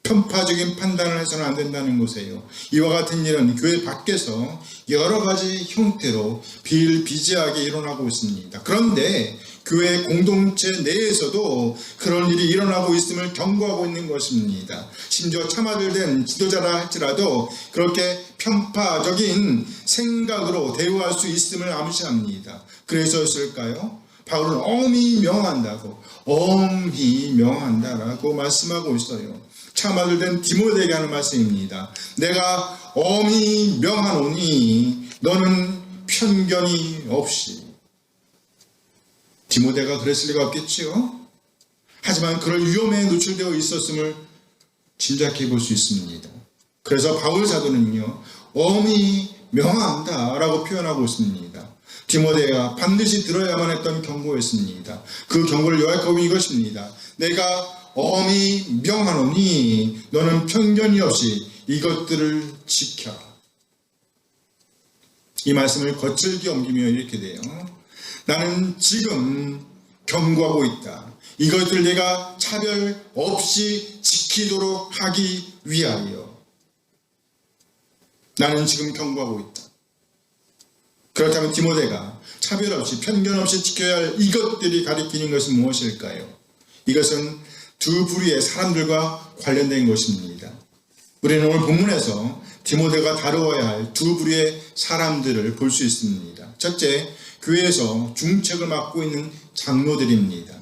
편파적인 판단을 해서는 안 된다는 것이에요. 이와 같은 일은 교회 밖에서 여러 가지 형태로 비일비재하게 일어나고 있습니다. 그런데 교회 공동체 내에서도 그런 일이 일어나고 있음을 경고하고 있는 것입니다. 심지어 참아들 된 지도자라 할지라도 그렇게 편파적인 생각으로 대우할 수 있음을 암시합니다. 그래서였을까요? 바울은 엄히 명한다고, 엄히 명한다라고 말씀하고 있어요. 참아들 된 디모데에게 하는 말씀입니다. 내가 엄히 명하노니 너는 편견이 없이. 디모데가 그랬을 리가 없겠지요. 하지만 그럴 위험에 노출되어 있었음을 짐작해 볼 수 있습니다. 그래서 바울 사도는요, 엄히 명한다라고 표현하고 있습니다. 디모데가 반드시 들어야만 했던 경고였습니다. 그 경고를 요약하고 이것입니다. 내가 엄히 명하노니 너는 편견이 없이 이것들을 지켜라. 이 말씀을 거칠게 옮기며 이렇게 돼요. 나는 지금 경고하고 있다. 이것들 내가 차별 없이 지키도록 하기 위하여. 나는 지금 경고하고 있다. 그렇다면 디모데가 차별 없이 편견 없이 지켜야 할 이것들이 가리키는 것은 무엇일까요? 이것은 두 부류의 사람들과 관련된 것입니다. 우리는 오늘 본문에서 디모데가 다루어야 할 두 부류의 사람들을 볼 수 있습니다. 첫째, 교회에서 중책을 맡고 있는 장로들입니다.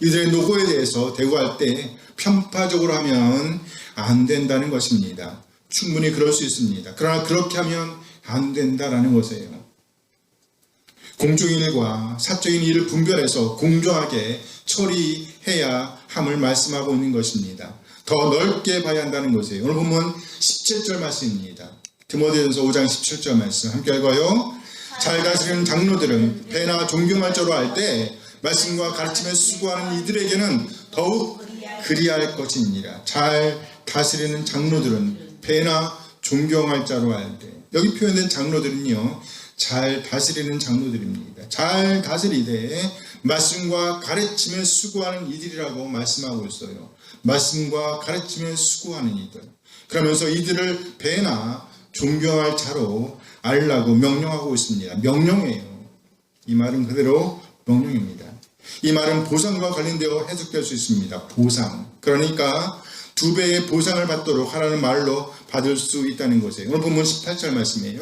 이들의 노고에 대해서 대우할 때 편파적으로 하면 안 된다는 것입니다. 충분히 그럴 수 있습니다. 그러나 그렇게 하면 안 된다라는 것이에요. 공적인 일과 사적인 일을 분별해서 공정하게 처리해야 함을 말씀하고 있는 것입니다. 더 넓게 봐야 한다는 것이에요. 오늘 보면 17절 말씀입니다. 디모데전서 5장 17절 말씀 함께 읽어요. 잘 다스리는 장로들은 배나 존경할 자로 할 때 말씀과 가르침에 수고하는 이들에게는 더욱 그리할 것이니라. 잘 다스리는 장로들은 배나 존경할 자로 할 때, 여기 표현된 장로들은요, 잘 다스리는 장로들입니다. 잘 다스리되 말씀과 가르침에 수고하는 이들이라고 말씀하고 있어요. 말씀과 가르침에 수고하는 이들. 그러면서 이들을 배나 존경할 자로 알라고 명령하고 있습니다. 명령이에요. 이 말은 그대로 명령입니다. 이 말은 보상과 관련되어 해석될 수 있습니다. 보상. 그러니까 2배의 보상을 받도록 하라는 말로 받을 수 있다는 것이에요. 오늘 본문 18절 말씀이에요.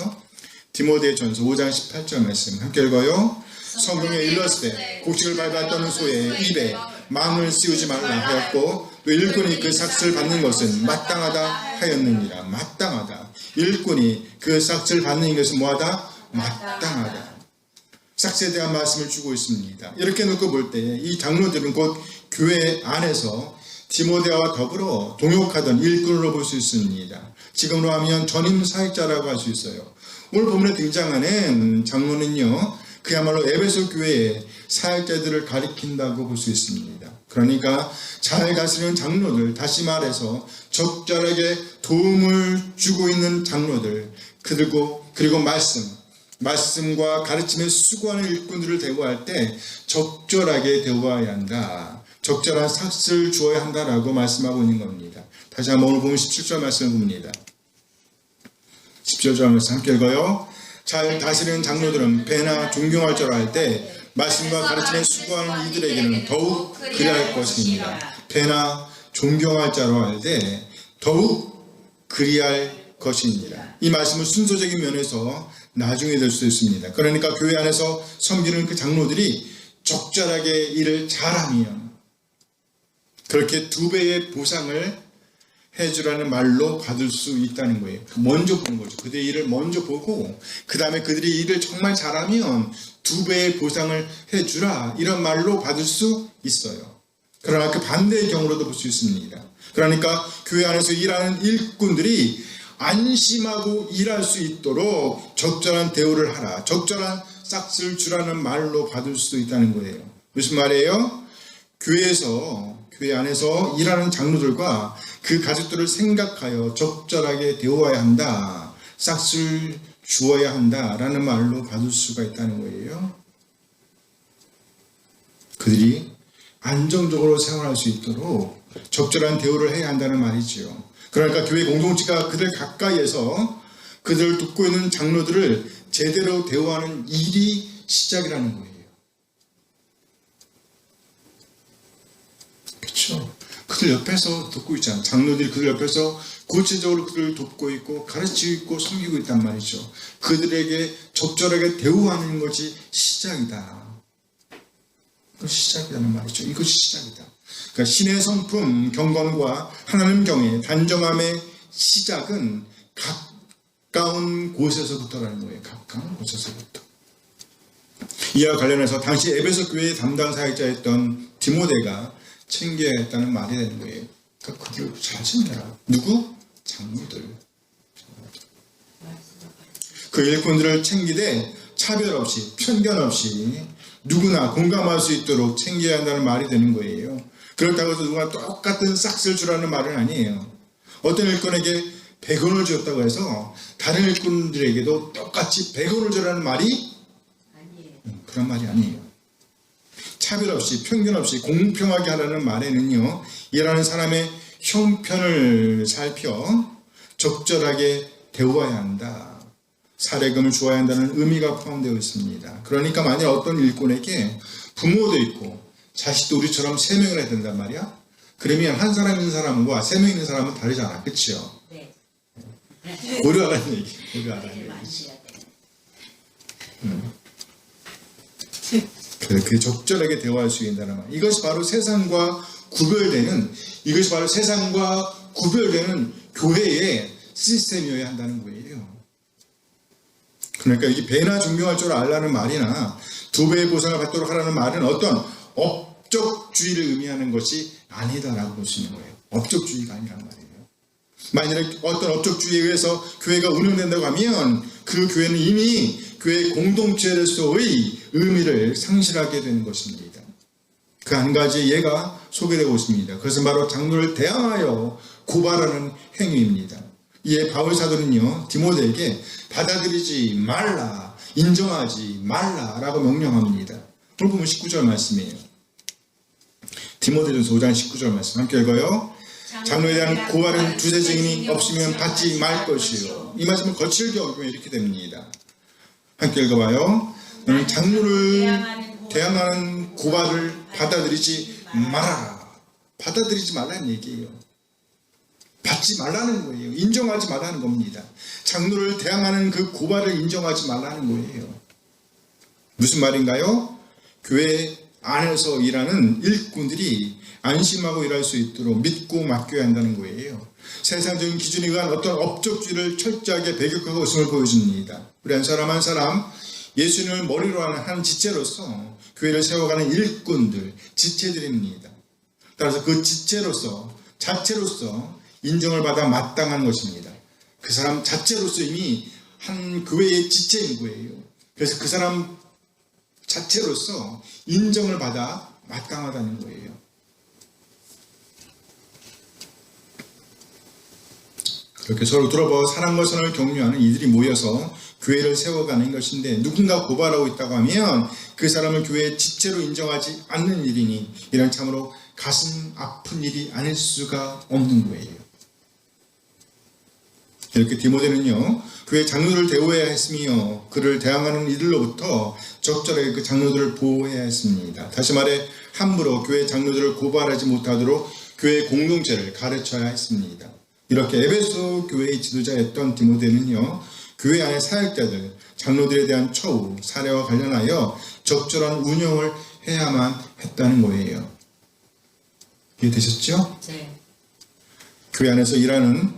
디모데전서 5장 18절 말씀 함께 읽어요. 성경에 일렀으되 곡식을 밟았던 소의 입에 망을 씌우지 말라 하였고 또 일꾼이 그 삭슬 받는 것은 마땅하다 하였느니라. 마땅하다. 일꾼이 그 삭슬 받는 것은 뭐하다? 마땅하다. 삭스에 대한 말씀을 주고 있습니다. 이렇게 놓고 볼 때 이 장로들은 곧 교회 안에서 디모데와 더불어 동역하던 일꾼으로 볼 수 있습니다. 지금으로 하면 전임 사역자라고 할 수 있어요. 오늘 본문에 등장하는 장로는요, 그야말로 에베소 교회의 사역자들을 가리킨다고 볼 수 있습니다. 그러니까 잘 다스리는 장로들, 다시 말해서 적절하게 도움을 주고 있는 장로들, 그리고 말씀과 가르침에 수고하는 일꾼들을 대우할 때 적절하게 대우해야 한다. 적절한 삭스를 주어야 한다라고 말씀하고 있는 겁니다. 다시 한번 오늘 보면 17절 말씀을 봅니다. 17절 말씀 함께 읽어요. 잘 다스리는 장로들은 배나 존경할 줄 알 때 말씀과 가르침에 수고하는 이들에게는 더욱 그리할 것입니다. 배나 존경할 줄 알 때 더욱 그리할 것입니다. 이 말씀은 순서적인 면에서 나중에 될 수 있습니다. 그러니까 교회 안에서 섬기는 그 장로들이 적절하게 일을 잘하면 그렇게 2배의 보상을 해주라는 말로 받을 수 있다는 거예요. 먼저 보는 거죠. 그들의 일을 먼저 보고 그 다음에 그들이 일을 정말 잘하면 2배의 보상을 해주라 이런 말로 받을 수 있어요. 그러나 그 반대의 경우로도 볼 수 있습니다. 그러니까 교회 안에서 일하는 일꾼들이 안심하고 일할 수 있도록 적절한 대우를 하라. 적절한 싹스를 주라는 말로 받을 수도 있다는 거예요. 무슨 말이에요? 교회 안에서 일하는 장로들과 그 가족들을 생각하여 적절하게 대우해야 한다. 싹스를 주어야 한다라는 말로 받을 수가 있다는 거예요. 그들이 안정적으로 생활할 수 있도록 적절한 대우를 해야 한다는 말이죠. 그러니까 교회 공동체가 그들 가까이에서 그들을 돕고 있는 장로들을 제대로 대우하는 일이 시작이라는 거예요. 그렇죠? 그들 옆에서 돕고 있잖아요. 장로들이 그들 옆에서 구체적으로 그들을 돕고 있고 가르치고 있고 섬기고 있단 말이죠. 그들에게 적절하게 대우하는 것이 시작이다. 그것이 시작이라는 말이죠. 이것이 시작이다. 그러니까 신의 성품, 경건과 하나님 경외, 단정함의 시작은 가까운 곳에서부터라는 거예요. 가까운 곳에서부터. 이와 관련해서 당시 에베소 교회의 담당 사역자였던 디모데가 챙겨야 했다는 말이 되는 거예요. 그러니까 그들 잘 챙겨라. 누구? 장로들. 그 일꾼들을 챙기되 차별 없이, 편견 없이 누구나 공감할 수 있도록 챙겨야 한다는 말이 되는 거예요. 그렇다고 해서 누가 똑같은 싹스를 주라는 말은 아니에요. 어떤 일꾼에게 100원을 주었다고 해서 다른 일꾼들에게도 똑같이 100원을 주라는 말이 아니에요. 그런 말이 아니에요. 차별 없이 편견 없이 공평하게 하라는 말에는요, 일하는 사람의 형편을 살펴 적절하게 대우해야 한다. 사례금을 주어야 한다는 의미가 포함되어 있습니다. 그러니까 만약 어떤 일꾼에게 부모도 있고 자식도 우리처럼 3명을 해야 된단 말이야? 그러면 한 사람 있는 사람과 3명 있는 사람은 다르잖아. 그렇죠? 네. 고려하라는 얘기. 고려하라는 얘기. 그 적절하게 대화할 수 있다는 말. 이것이 바로 세상과 구별되는 교회의 시스템이어야 한다는 거예요. 그러니까 이 배나 존경할 줄 알라는 말이나 2배의 보상을 받도록 하라는 말은 어떤 업적주의를 의미하는 것이 아니다라고 볼 수 있는 거예요. 업적주의가 아니란 말이에요. 만약에 어떤 업적주의에 의해서 교회가 운영된다고 하면 그 교회는 이미 교회 공동체로서의 의미를 상실하게 되는 것입니다. 그 한 가지 예가 소개되고 있습니다. 그것은 바로 장로를 대항하여 고발하는 행위입니다. 이에 바울 사도는요, 디모데에게 받아들이지 말라, 인정하지 말라라고 명령합니다. 오늘 보면 19절 말씀이에요. 디모데전서 5장 19절 말씀 함께 읽어요. 장로에 대한 고발은 주세 증인이 없으면 받지 말 것이요. 이 말씀을 거칠게 옮기면 이렇게 됩니다. 함께 읽어봐요. 너는 장로를 대항하는 고발을 받아들이지 마라. 받아들이지 말라는 얘기예요. 받지 말라는 거예요. 인정하지 말라는 겁니다. 장로를 대항하는 그 고발을 인정하지 말라는 거예요. 무슨 말인가요? 교회 안에서 일하는 일꾼들이 안심하고 일할 수 있도록 믿고 맡겨야 한다는 거예요. 세상적인 기준에 의한 어떤 업적주의를 철저하게 배격하고 있음을 보여줍니다. 우리 한 사람 한 사람 예수님을 머리로 하는 한 지체로서 교회를 세워가는 일꾼들, 지체들입니다. 따라서 그 지체로서, 자체로서 인정을 받아 마땅한 것입니다. 그 사람 자체로서 이미 한 교회의 지체인 거예요. 그래서 그 사람 자체로서 인정을 받아 마땅하다는 거예요. 그렇게 서로 돌아보고 사랑과 선을 격려하는 이들이 모여서 교회를 세워가는 것인데, 누군가 고발하고 있다고 하면 그 사람을 교회의 지체로 인정하지 않는 일이니 이런 참으로 가슴 아픈 일이 아닐 수가 없는 거예요. 이렇게 디모데는요, 교회 장로들을 대우해야 했으며 그를 대항하는 이들로부터 적절하게 그 장로들을 보호해야 했습니다. 다시 말해 함부로 교회 장로들을 고발하지 못하도록 교회 공동체를 가르쳐야 했습니다. 이렇게 에베소 교회의 지도자였던 디모데는요, 교회 안의 사역자들, 장로들에 대한 처우, 사례와 관련하여 적절한 운영을 해야만 했다는 거예요. 이해되셨죠? 네. 교회 안에서 일하는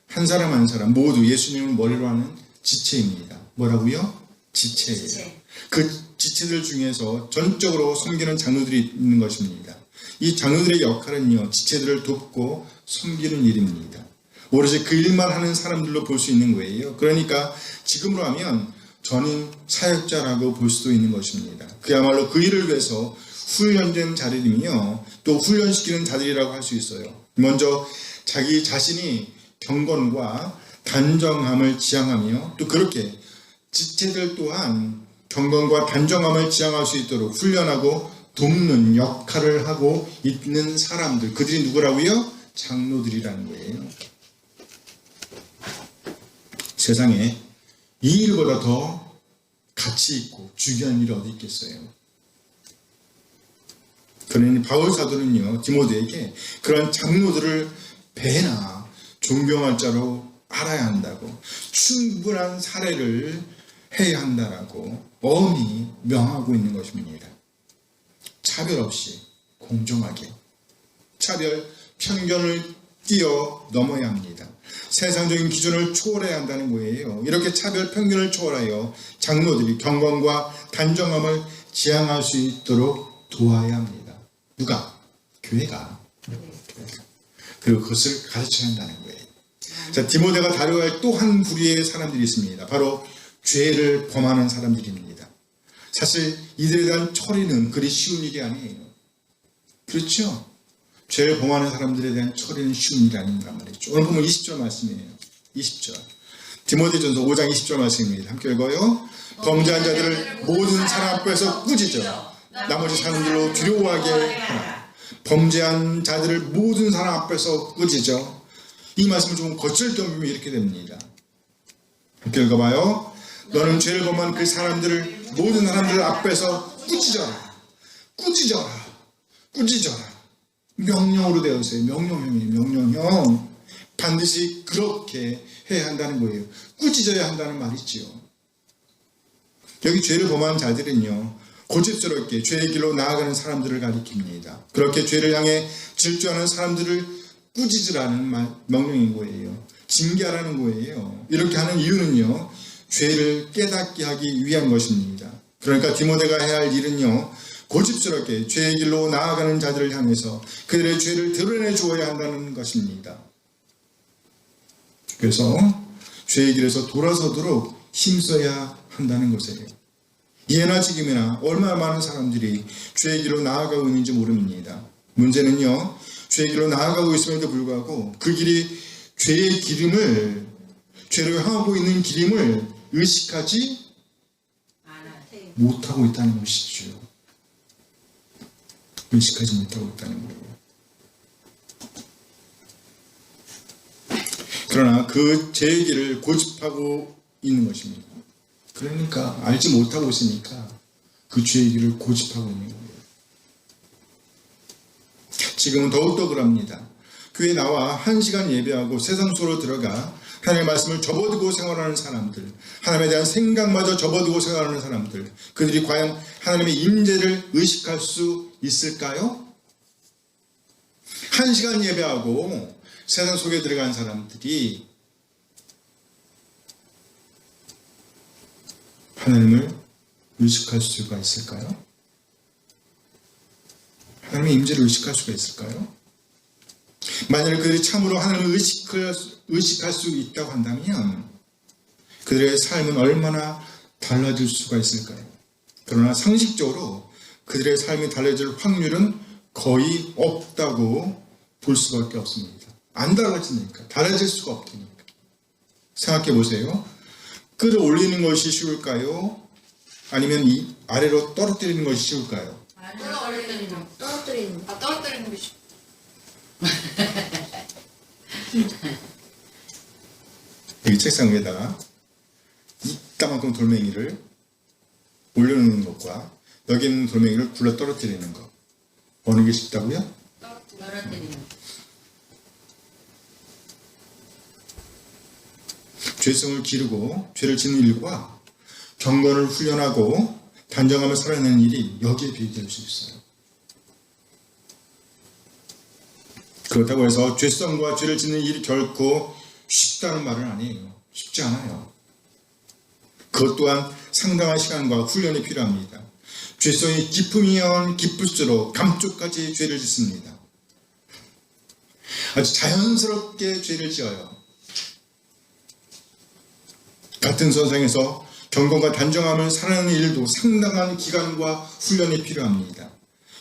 한 사람 한 사람 모두 예수님을 머리로 하는 지체입니다. 뭐라고요? 지체예요. 지체. 그 지체들 중에서 전적으로 섬기는 장로들이 있는 것입니다. 이 장로들의 역할은요, 지체들을 돕고 섬기는 일입니다. 오로지 그 일만 하는 사람들로 볼 수 있는 거예요. 그러니까 지금으로 하면 전임 사역자라고 볼 수도 있는 것입니다. 그야말로 그 일을 위해서 훈련된 자들이며 또 훈련시키는 자들이라고 할 수 있어요. 먼저 자기 자신이 경건과 단정함을 지향하며 또 그렇게 지체들 또한 경건과 단정함을 지향할 수 있도록 훈련하고 돕는 역할을 하고 있는 사람들, 그들이 누구라고요? 장로들이라는 거예요. 세상에 이 일보다 더 가치 있고 중요한 일이 어디 있겠어요? 그러니 바울 사도는요, 디모데에게 그런 장로들을 배나 존경할 자로 알아야 한다고, 충분한 사례를 해야 한다라고 엄히 명하고 있는 것입니다. 차별 없이 공정하게, 차별, 편견을 뛰어넘어야 합니다. 세상적인 기준을 초월해야 한다는 거예요. 이렇게 차별, 편견을 초월하여 장로들이 경건과 단정함을 지향할 수 있도록 도와야 합니다. 누가? 교회가. 그리고 그것을 가르쳐야 한다는 거예요. 자, 디모데가 다뤄야 할 또 한 부류의 사람들이 있습니다. 바로 죄를 범하는 사람들입니다. 사실 이들에 대한 처리는 그리 쉬운 일이 아니에요. 그렇죠? 죄를 범하는 사람들에 대한 처리는 쉬운 일이 아닌가 말이죠. 오늘 보면 20절 말씀이에요. 20절. 디모데전서 5장 20절 말씀입니다. 함께 읽어요. 범죄한 자들을 모든 사람 앞에서 꾸짖어 나머지 사람들로 두려워하게 하라. 범죄한 자들을 모든 사람 앞에서 꾸짖어. 이 말씀을 좀 거칠 때 보면 이렇게 됩니다. 함께 읽어봐요. 너는 죄를 범한 그 사람들을 모든 사람들 앞에서 꾸짖어라. 꾸짖어라. 꾸짖어라. 명령으로 되어 있어요. 명령형이에요. 명령형. 반드시 그렇게 해야 한다는 거예요. 꾸짖어야 한다는 말이지요. 여기 죄를 범한 자들은요, 고집스럽게 죄의 길로 나아가는 사람들을 가리킵니다. 그렇게 죄를 향해 질주하는 사람들을 꾸짖으라는 명령인 거예요. 징계하라는 거예요. 이렇게 하는 이유는요, 죄를 깨닫게 하기 위한 것입니다. 그러니까 디모데가 해야 할 일은요, 고집스럽게 죄의 길로 나아가는 자들을 향해서 그들의 죄를 드러내 주어야 한다는 것입니다. 그래서 죄의 길에서 돌아서도록 힘써야 한다는 것이에요. 예나 지금이나 얼마나 많은 사람들이 죄의 길로 나아가고 있는지 모릅니다. 문제는요, 죄의 길로 나아가고 있음에도 불구하고 그 길이 죄의 기름을, 죄를 향하고 있는 기름을 의식하지 못하고 있다는 것이죠. 의식하지 못하고 있다는 거예요. 그러나 그 죄의 길을 고집하고 있는 것입니다. 그러니까 알지 못하고 있으니까 그 죄의 길을 고집하고 있는 거예요. 지금은 더욱더 그럽니다. 교회에 나와 1시간 예배하고 세상 속으로 들어가 하나님의 말씀을 접어두고 생활하는 사람들, 하나님에 대한 생각마저 접어두고 생활하는 사람들, 그들이 과연 하나님의 임재를 의식할 수 있을까요? 1시간 예배하고 세상 속에 들어간 사람들이 하나님을 의식할 수가 있을까요? 하나님의 임재를 의식할 수가 있을까요? 만약 그들이 참으로 하나님을 의식할 수 있다고 한다면 그들의 삶은 얼마나 달라질 수가 있을까요? 그러나 상식적으로 그들의 삶이 달라질 확률은 거의 없다고 볼 수밖에 없습니다. 안 달라지니까, 달라질 수가 없으니까. 생각해 보세요. 끌어올리는 것이 쉬울까요? 아니면 이 아래로 떨어뜨리는 것이 쉬울까요? 떨어뜨리는 거. 떨어뜨리는 거. 떨어뜨리는 게 쉽. 여기 책상 위에다가 이따만큼 돌멩이를 올려놓는 것과 여기 있는 돌멩이를 굴러 떨어뜨리는 것, 어느 게 쉽다고요? 떨어뜨리는 거. 죄성을 기르고 죄를 짓는 일과 경건을 훈련하고 단정함을 살아내는 일이 여기에 비교될 수 있어요. 그렇다고 해서 죄성과 죄를 짓는 일이 결코 쉽다는 말은 아니에요. 쉽지 않아요. 그것 또한 상당한 시간과 훈련이 필요합니다. 죄성이 깊으면 깊을수록 감쪽같이 죄를 짓습니다. 아주 자연스럽게 죄를 지어요. 같은 선상에서 경건과 단정함을 살아내는 일도 상당한 기간과 훈련이 필요합니다.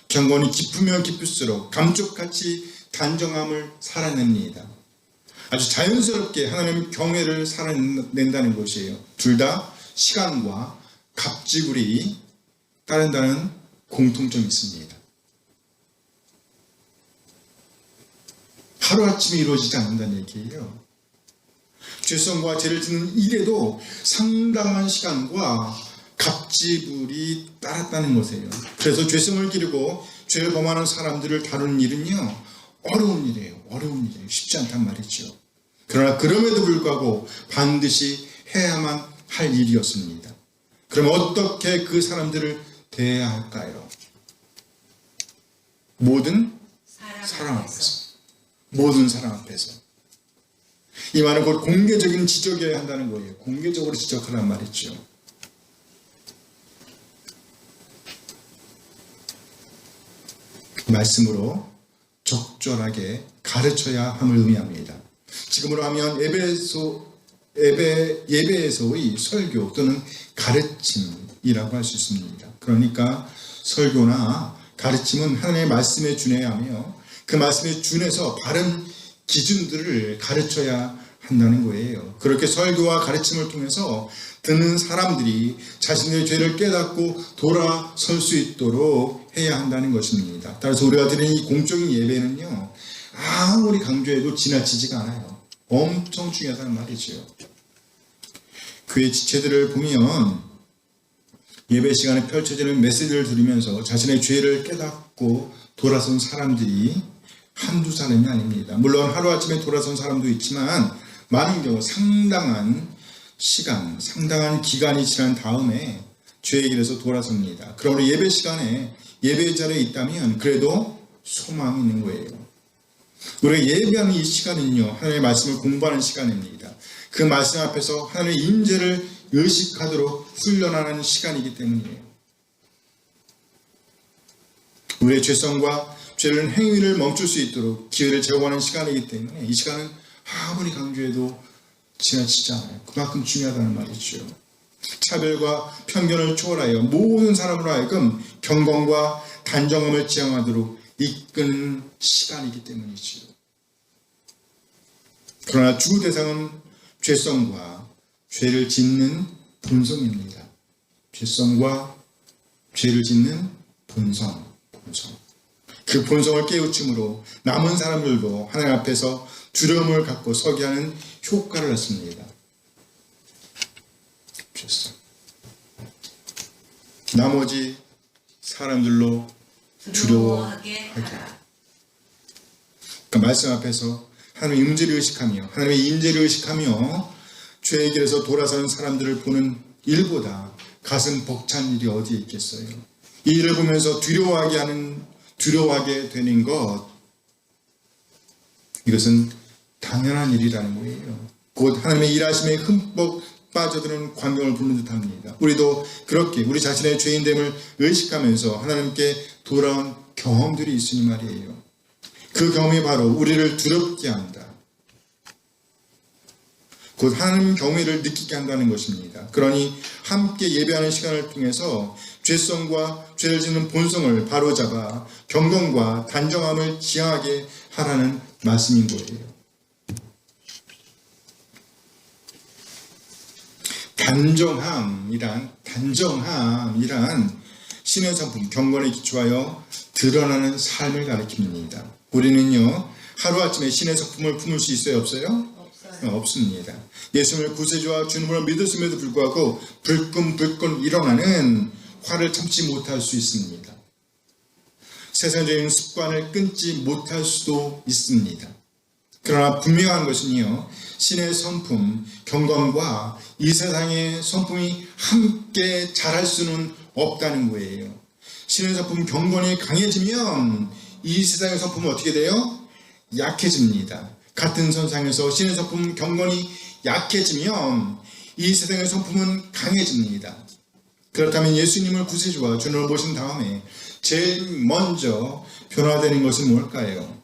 경건이 깊으면 깊을수록 감쪽같이 단정함을 살아냅니다. 아주 자연스럽게 하나님의 경외를 살아낸다는 것이에요. 둘 다 시간과 갑질이 따른다는 공통점이 있습니다. 하루아침에 이루어지지 않는다는 얘기예요. 죄성과 죄를 짓는 일에도 상당한 시간과 갑질이 따랐다는 것이에요. 그래서 죄성을 기르고 죄를 범하는 사람들을 다루는 일은요, 어려운 일이에요. 어려운 일이에요. 쉽지 않단 말이죠. 그러나 그럼에도 불구하고 반드시 해야만 할 일이었습니다. 그럼 어떻게 그 사람들을 대해야 할까요? 모든 사람 앞에서. 모든 사람 앞에서. 이 말은 곧 공개적인 지적이어야 한다는 거예요. 공개적으로 지적하란 말이죠. 말씀으로 적절하게 가르쳐야 함을 의미합니다. 지금으로 하면 예배에서의 설교 또는 가르침이라고 할 수 있습니다. 그러니까 설교나 가르침은 하나님의 말씀에 준해야 하며 그 말씀에 준해서 바른 기준들을 가르쳐야 한다는 거예요. 그렇게 설교와 가르침을 통해서 듣는 사람들이 자신의 죄를 깨닫고 돌아설 수 있도록 해야 한다는 것입니다. 따라서 우리가 드리는 이 공적인 예배는요, 아무리 강조해도 지나치지가 않아요. 엄청 중요하다는 말이죠. 교회 지체들을 보면 예배 시간에 펼쳐지는 메시지를 들으면서 자신의 죄를 깨닫고 돌아선 사람들이 한두 사람이 아닙니다. 물론 하루아침에 돌아선 사람도 있지만 많은 경우 상당한 시간, 상당한 기간이 지난 다음에 죄의 길에서 돌아섭니다. 그러므로 예배 시간에 예배 자리에 있다면 그래도 소망이 있는 거예요. 우리가 예배하는 이 시간은요, 하나님의 말씀을 공부하는 시간입니다. 그 말씀 앞에서 하나님의 임재를 의식하도록 훈련하는 시간이기 때문이에요. 우리의 죄성과 죄를 행위를 멈출 수 있도록 기회를 제공하는 시간이기 때문에 이 시간은 아무리 강조해도 지나치지 않아요. 그만큼 중요하다는 말이죠. 차별과 편견을 초월하여 모든 사람으로 하여금 경건과 단정함을 지향하도록 이끄는 시간이기 때문이지요. 그러나 주 대상은 죄성과 죄를 짓는 본성입니다. 죄성과 죄를 짓는 본성. 그 본성을 깨우침으로 남은 사람들도 하나님 앞에서 두려움을 갖고 서게 하는 효과를 낳습니다. 죄성. 나머지 사람들로 두려워하게 하라. 그 말씀 앞에서 하나님의 임재를 의식하며 하나님의 인재를 의식하며 죄의 길에서 돌아서는 사람들을 보는 일보다 가슴 벅찬 일이 어디에 있겠어요? 이 일을 보면서 두려워하게 되는 것, 이것은 당연한 일이라는 거예요. 곧 하나님의 일하심에 흠뻑 빠져드는 광경을 보는 듯합니다. 우리도 그렇게 우리 자신의 죄인됨을 의식하면서 하나님께 돌아온 경험들이 있으니 말이에요. 그 경험이 바로 우리를 두렵게 한다. 곧 하나님 경외를 느끼게 한다는 것입니다. 그러니 함께 예배하는 시간을 통해서 죄성과 죄를 짓는 본성을 바로잡아 경건과 단정함을 지향하게 하라는 말씀인 거예요. 단정함이란 신의 성품, 경건에 기초하여 드러나는 삶을 가리킵니다. 우리는요, 하루아침에 신의 성품을 품을 수 있어요, 없어요? 없습니다. 예수님을 구세주와 주님으로 믿었음에도 불구하고 불끈불끈 일어나는 화를 참지 못할 수 있습니다. 세상적인 습관을 끊지 못할 수도 있습니다. 그러나 분명한 것은요, 신의 성품, 경건과 이 세상의 성품이 함께 자랄 수는 없다는 거예요. 신의 성품, 경건이 강해지면 이 세상의 성품은 어떻게 돼요? 약해집니다. 같은 선상에서 신의 성품, 경건이 약해지면 이 세상의 성품은 강해집니다. 그렇다면 예수님을 구세주와 주님으로 모신 다음에 제일 먼저 변화되는 것은 뭘까요?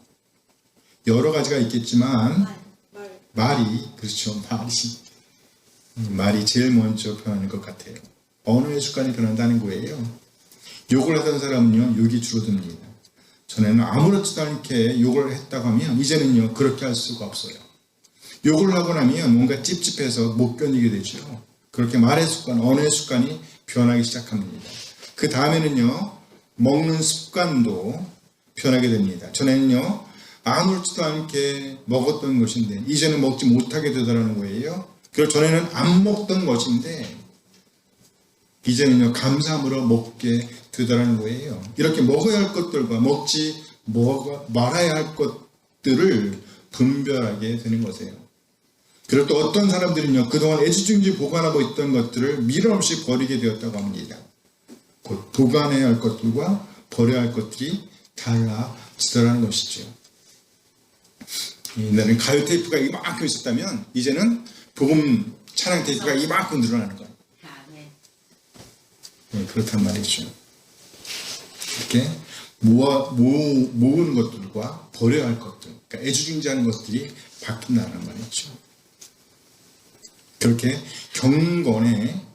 여러 가지가 있겠지만 그렇죠. 말이 제일 먼저 변하는 것 같아요. 언어의 습관이 변한다는 거예요. 욕을 하던 사람은요, 욕이 줄어듭니다. 전에는 아무렇지도 않게 욕을 했다고 하면 이제는요, 그렇게 할 수가 없어요. 욕을 하고 나면 뭔가 찝찝해서 못 견디게 되죠. 그렇게 말의 습관, 언어의 습관이 변하기 시작합니다. 그 다음에는요, 먹는 습관도 변하게 됩니다. 전에는요, 아무렇지도 않게 먹었던 것인데 이제는 먹지 못하게 되더라는 거예요. 그리고 전에는 안 먹던 것인데 이제는요, 감사함으로 먹게 되더라는 거예요. 이렇게 먹어야 할 것들과 먹지 말아야 할 것들을 분별하게 되는 것이에요. 그리고 또 어떤 사람들은요, 그동안 애지중지 보관하고 있던 것들을 미련 없이 버리게 되었다고 합니다. 곧 보관해야 할 것들과 버려야 할 것들이 달라지더라는 것이죠. 옛날에는 가요 테이프가 이만큼 있었다면 이제는 복음 찬양 테이프가 이만큼 늘어나는 거예요. 네, 그렇단 말이죠. 이렇게 모으는 것들과 버려야 할 것들, 그러니까 애주중지하는 것들이 바뀐다는 말이죠. 그렇게 경건의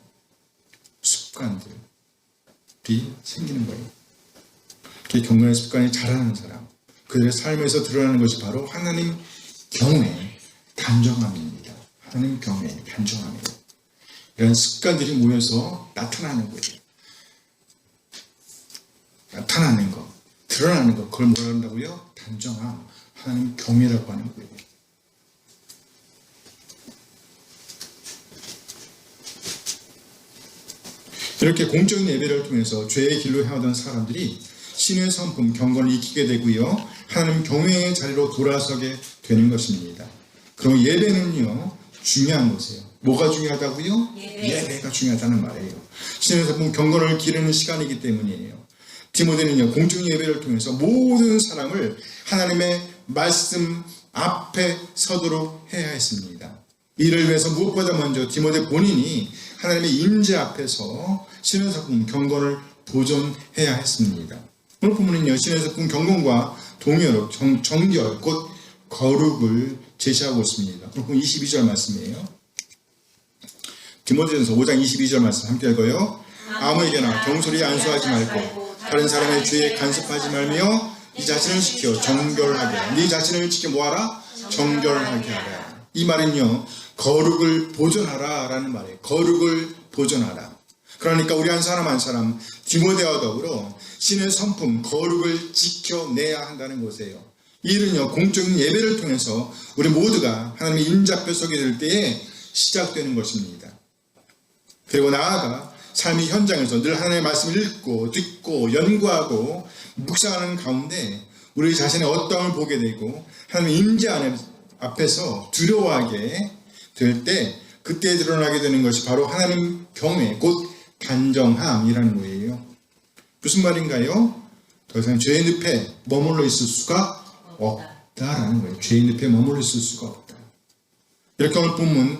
습관들이 생기는 거예요. 이렇게 경건의 습관이 자라는 사람, 그들의 삶에서 드러나는 것이 바로 하나님 경외, 단정함입니다. 하나님 경외, 단정함이에요. 이런 습관들이 모여서 나타나는 거예요. 나타나는 것, 드러나는 것, 그걸 뭐라 한다고요? 단정함, 하나님 경외라고 하는 거예요. 이렇게 공적인 예배를 통해서 죄의 길로 헤어던 사람들이 신의 성품, 경건을 익히게 되고요, 하나님 경외의 자리로 돌아서게 되는 것입니다. 그럼 예배는요, 중요한 것이에요. 뭐가 중요하다고요? 예배가 중요하다는 말이에요. 신의 성품, 경건을 기르는 시간이기 때문이에요. 디모데는요, 공중 예배를 통해서 모든 사람을 하나님의 말씀 앞에 서도록 해야 했습니다. 이를 위해서 무엇보다 먼저 디모데 본인이 하나님의 임재 앞에서 신의 성품, 경건을 보존해야 했습니다. 오늘 본문은요, 신의 성품, 경건과 동의어로 정결, 곧 거룩을 제시하고 있습니다. 오늘 본문 22절 말씀이에요. 디모데전서 5장 22절 말씀 함께 읽어요. 아무에게나 경솔히 안수하지 말고 다른 사람의 죄에 간섭하지 말며 네 자신을 지켜 정결하게 하라. 네 자신을 지켜 뭐하라? 정결하게 하라. 이 말은요, 거룩을 보존하라 라는 말이에요. 거룩을 보존하라. 그러니까 우리 한 사람 한 사람 디모데와 더불어 신의 성품, 거룩을 지켜내야 한다는 것이에요. 이 일은요, 공적인 예배를 통해서 우리 모두가 하나님의 임재 앞에 서게 될 때에 시작되는 것입니다. 그리고 나아가 삶의 현장에서 늘 하나님의 말씀을 읽고 듣고 연구하고 묵상하는 가운데 우리 자신의 어떠함을 보게 되고 하나님의 임재 앞에서 두려워하게 될 때 그때 드러나게 되는 것이 바로 하나님 경외, 곧 단정함이라는 거예요. 무슨 말인가요? 더 이상 죄의 늪에 머물러 있을 수가 없다라는 거예요. 죄의 늪에 머물러 있을 수가 없다. 이렇게 오늘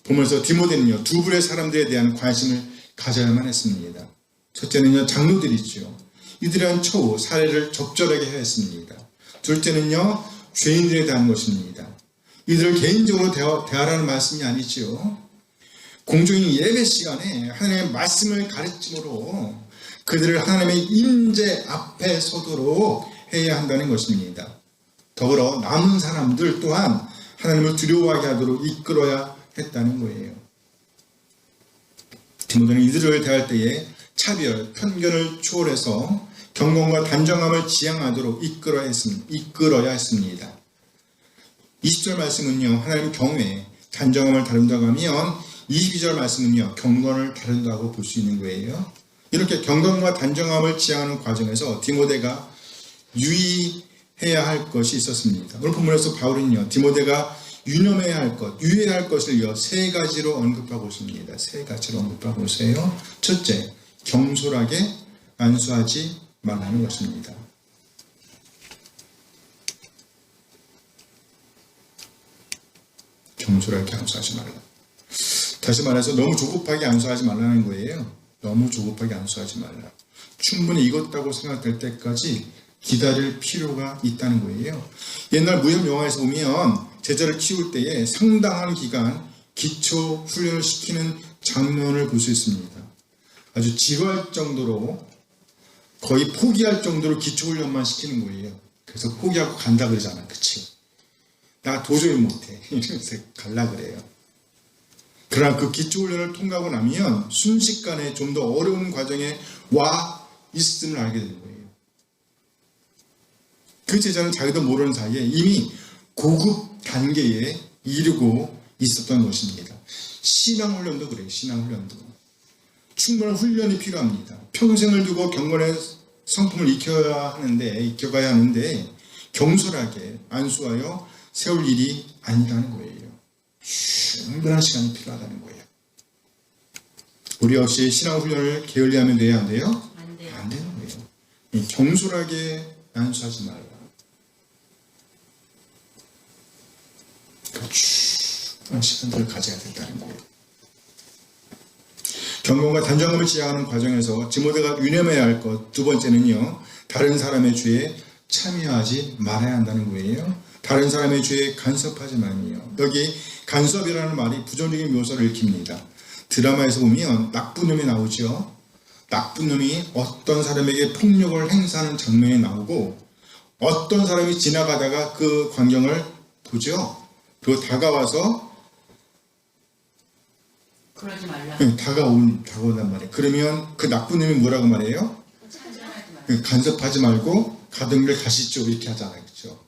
보면서 디모데는요, 두 부류의 사람들에 대한 관심을 가져야만 했습니다. 첫째는요, 장로들이죠. 이들은 처우, 사례를 적절하게 해야 했습니다. 둘째는요, 죄인들에 대한 것입니다. 이들을 개인적으로 대하라는 말씀이 아니지요. 공중인 예배 시간에 하나님의 말씀을 가르침으로 그들을 하나님의 임재 앞에 서도록 해야 한다는 것입니다. 더불어 남은 사람들 또한 하나님을 두려워하게 하도록 이끌어야 했다는 거예요. 디모데는 이들을 대할 때에 차별, 편견을 초월해서 경건과 단정함을 지향하도록 이끌어야 했습니다. 20절 말씀은요, 하나님 경외, 단정함을 다룬다고 하면 22절 말씀은요, 경건을 다룬다고 볼 수 있는 거예요. 이렇게 경건과 단정함을 지향하는 과정에서 디모데가 유의해야 할 것이 있었습니다. 오늘 본문에서 바울은요, 디모데가 유념해야 할 것, 유의해야 할 것을요, 세 가지로 언급하고 있습니다. 세 가지로 언급하고 있어요. 첫째, 경솔하게 안수하지 말라는 것입니다. 경솔하게 안수하지 말라. 다시 말해서 너무 조급하게 안수하지 말라는 거예요. 너무 조급하게 안수하지 말라. 충분히 익었다고 생각될 때까지 기다릴 필요가 있다는 거예요. 옛날 무협 영화에서 보면 제자를 키울 때에 상당한 기간 기초 훈련을 시키는 장면을 볼 수 있습니다. 아주 지루할 정도로, 거의 포기할 정도로 기초 훈련만 시키는 거예요. 그래서 포기하고 간다 그러잖아. 그치? 나 도저히 못해. 이러면서 갈라 그래요. 그러나 그 기초 훈련을 통과하고 나면 순식간에 좀 더 어려운 과정에 와 있음을 알게 되는 거예요. 그 제자는 자기도 모르는 사이에 이미 고급 단계에 이르고 있었던 것입니다. 신앙 훈련도 그래요. 신앙 훈련도. 충분한 훈련이 필요합니다. 평생을 두고 경건의 성품을 익혀가야 하는데 경솔하게 안수하여 세울 일이 아니라는 거예요. 충분한 시간이 필요하다는 거예요. 우리 역시 신앙 훈련을 게을리하면 돼야 안 돼요? 안 되는 거예요. 경솔하게 안수하지 말라. 충분한 시간들을 가져야 된다는 거예요. 경건과 단정함을 지향하는 과정에서 디모데가 유념해야 할 것, 두 번째는요, 다른 사람의 죄에 참여하지 말아야 한다는 거예요. 다른 사람의 죄에 간섭하지 말며. 여기 간섭이라는 말이 부정적인 묘사를 일으킵니다. 드라마에서 보면 나쁜 놈이 나오죠. 나쁜 놈이 어떤 사람에게 폭력을 행사하는 장면이 나오고 어떤 사람이 지나가다가 그 광경을 보죠. 그리고 다가와서 그러지 말라. 다가온단 말이에요. 그러면 그 나쁜 놈이 뭐라고 말해요? 간섭하지 말고 가던 길 가시죠. 이렇게 하잖아요. 그렇죠?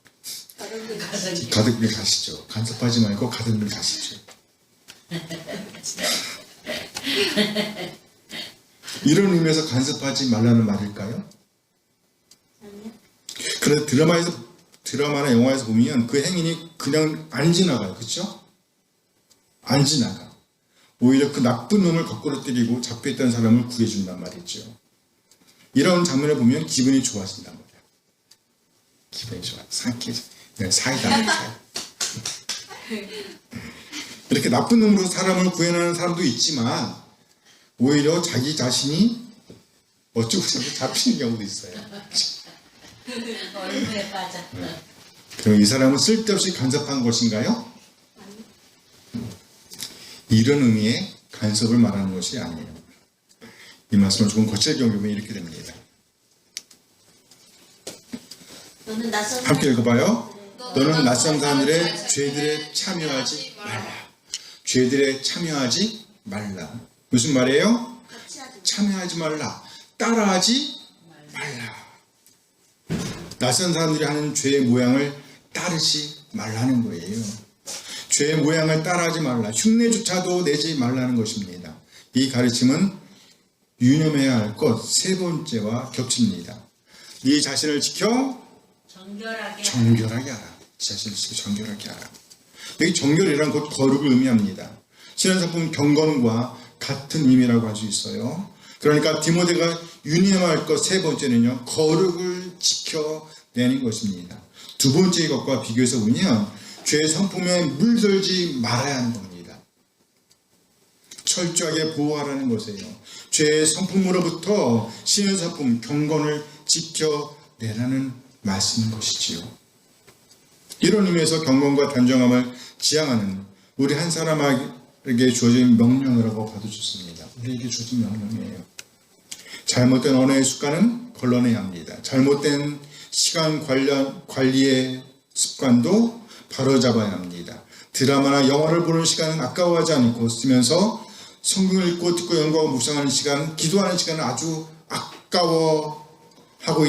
가던 길 가시죠. 간섭하지 말고 가던 길 가시죠. 이런 의미에서 간섭하지 말라는 말일까요? 그런데 드라마나 영화에서 보면 그 행인이 그냥 안 지나가요. 그렇죠? 안 지나가. 오히려 그 나쁜 놈을 거꾸로 때리고 잡혀있던 사람을 구해준단 말이죠. 이런 장면을 보면 기분이 좋아진단 말이에요. 기분이 좋아. 상쾌해져. 사이다. 이렇게 나쁜 놈으로 사람을 구해내는 사람도 있지만 오히려 자기 자신이 어쩌고 잡히는 경우도 있어요. 얼굴에 빠져. 그럼 이 사람은 쓸데없이 간섭한 것인가요? 이런 의미의 간섭을 말하는 것이 아니에요. 이 말씀을 조금 거칠게 경험하면 이렇게 됩니다. 함께 읽어봐요. 너는 낯선 사람들의 죄들에 참여하지 말라. 죄들에 참여하지 말라. 무슨 말이에요? 참여하지 말라. 따라하지 말라. 낯선 사람들이 하는 죄의 모양을 따르지 말라는 거예요. 죄의 모양을 따라하지 말라. 흉내조차도 내지 말라는 것입니다. 이 가르침은 유념해야 할 것 세 번째와 겹칩니다. 네 자신을 지켜 정결하게 하라. 자신을 지키고 정결하게 하라. 여기 정결이란 곧 거룩을 의미합니다. 신앙상품 경건과 같은 의미라고 할 수 있어요. 그러니까 디모데가 유념할 것 세 번째는요, 거룩을 지켜내는 것입니다. 두 번째 것과 비교해서 보면 죄의 성품에 물들지 말아야 하는 겁니다. 철저하게 보호하라는 것이에요. 죄의 성품으로부터 신앙상품 경건을 지켜내라는 말씀인 것이지요. 이런 의미에서 경건과 단정함을 지향하는 우리 한 사람에게 주어진 명령이라고 봐도 좋습니다. 우리에게 주어진 명령이에요. 잘못된 언어의 습관은 걸러내야 합니다. 잘못된 시간 관리의 습관도 바로잡아야 합니다. 드라마나 영화를 보는 시간은 아까워하지 않고 쓰면서 성경을 읽고 듣고 연구하고 묵상하는 시간, 기도하는 시간은 아주 아까워하고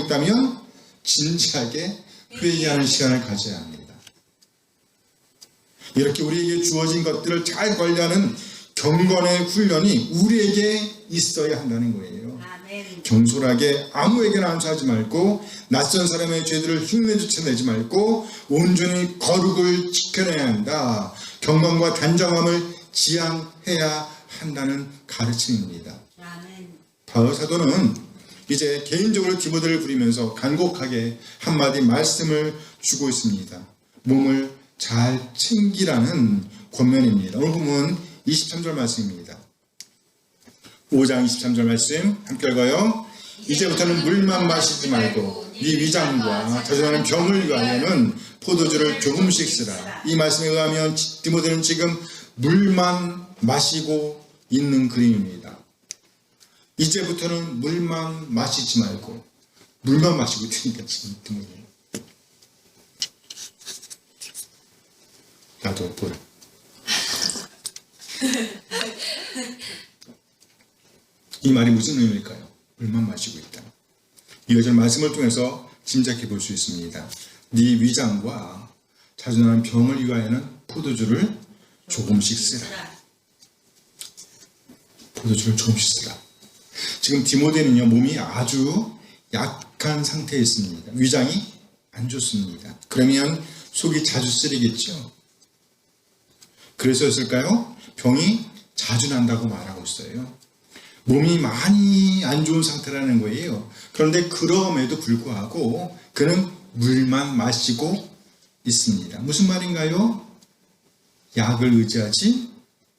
있다면 진지하게 회개하는 시간을 가져야 합니다. 이렇게 우리에게 주어진 것들을 잘 관리하는 경건의 훈련이 우리에게 있어야 한다는 거예요. 아멘. 경솔하게 아무에게나 안수하지 말고 낯선 사람의 죄들을 흉내조차 내지 말고 온전히 거룩을 지켜내야 한다. 경건과 단정함을 지향해야 한다는 가르침입니다. 아멘. 바울 사도는 이제 개인적으로 디모데를 부리면서 간곡하게 한마디 말씀을 주고 있습니다. 몸을 잘 챙기라는 권면입니다. 오늘 보면 23절 말씀입니다. 5장 23절 말씀 함께 읽어요. 이제부터는 물만 마시지 말고 네 위장과 자주나는 병을 위하여는 포도주를 조금씩 쓰라. 이 말씀에 의하면 디모데는 지금 물만 마시고 있는 그림입니다. 이제부터는 물만 마시지 말고 물만 마시고 있으니까 지금 디모데 나도 볼. 이 말이 무슨 의미일까요? 물만 마시고 있다. 이어진 말씀을 통해서 짐작해 볼 수 있습니다. 네 위장과 자주나는 병을 위하여는 포도주를 조금씩 쓰라. 포도주를 조금씩 쓰라. 지금 디모데는요, 몸이 아주 약한 상태에 있습니다. 위장이 안 좋습니다. 그러면 속이 자주 쓰리겠죠. 그래서였을까요? 병이 자주 난다고 말하고 있어요. 몸이 많이 안 좋은 상태라는 거예요. 그런데 그럼에도 불구하고 그는 물만 마시고 있습니다. 무슨 말인가요? 약을 의지하지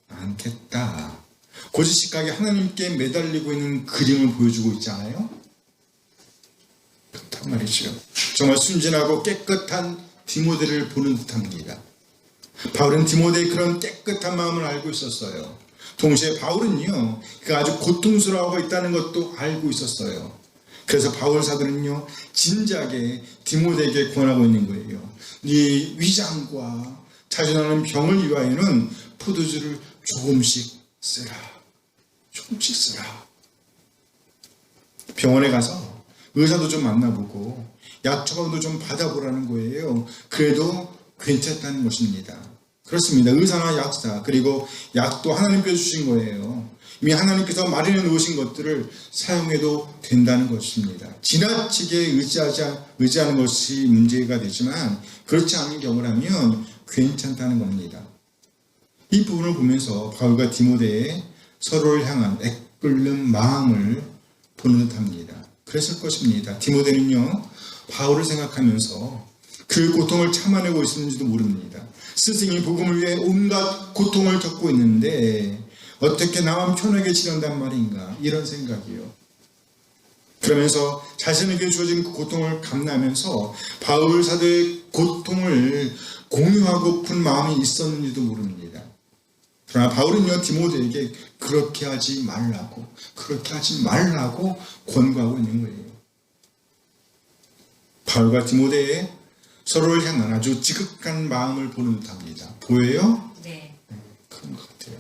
않겠다. 고지식하게 하나님께 매달리고 있는 그림을 보여주고 있잖아요. 그렇단 말이죠. 정말 순진하고 깨끗한 디모데를 보는 듯합니다. 바울은 디모데의 그런 깨끗한 마음을 알고 있었어요. 동시에 바울은요, 그가 아주 고통스러워하고 있다는 것도 알고 있었어요. 그래서 바울 사도는요, 진지하게 디모데에게 권하고 있는 거예요. 네 위장과 자주나는 병을 위하여는 포도주를 조금씩 쓰라. 조금씩 쓰라. 병원에 가서 의사도 좀 만나보고 약 처방도 좀 받아보라는 거예요. 그래도 괜찮다는 것입니다. 그렇습니다. 의사나 약사 그리고 약도 하나님께서 주신 거예요. 이미 하나님께서 마련해 놓으신 것들을 사용해도 된다는 것입니다. 지나치게 의지하는 것이 문제가 되지만 그렇지 않은 경우라면 괜찮다는 겁니다. 이 부분을 보면서 바울과 디모데의 서로를 향한 애끓는 마음을 보는 듯합니다. 그랬을 것입니다. 디모데는요, 바울을 생각하면서 그 고통을 참아내고 있었는지도 모릅니다. 스승이 복음을 위해 온갖 고통을 겪고 있는데 어떻게 나만 편하게 지낸단 말인가, 이런 생각이요. 그러면서 자신에게 주어진 그 고통을 감내하면서 바울 사도의 고통을 공유하고픈 마음이 있었는지도 모릅니다. 그러나 바울은요, 디모데에게 그렇게 하지 말라고 권고하고 있는 거예요. 바울과 디모데의 서로를 향한 아주 지극한 마음을 보는 듯합니다. 보여요? 네. 그런 것 같아요.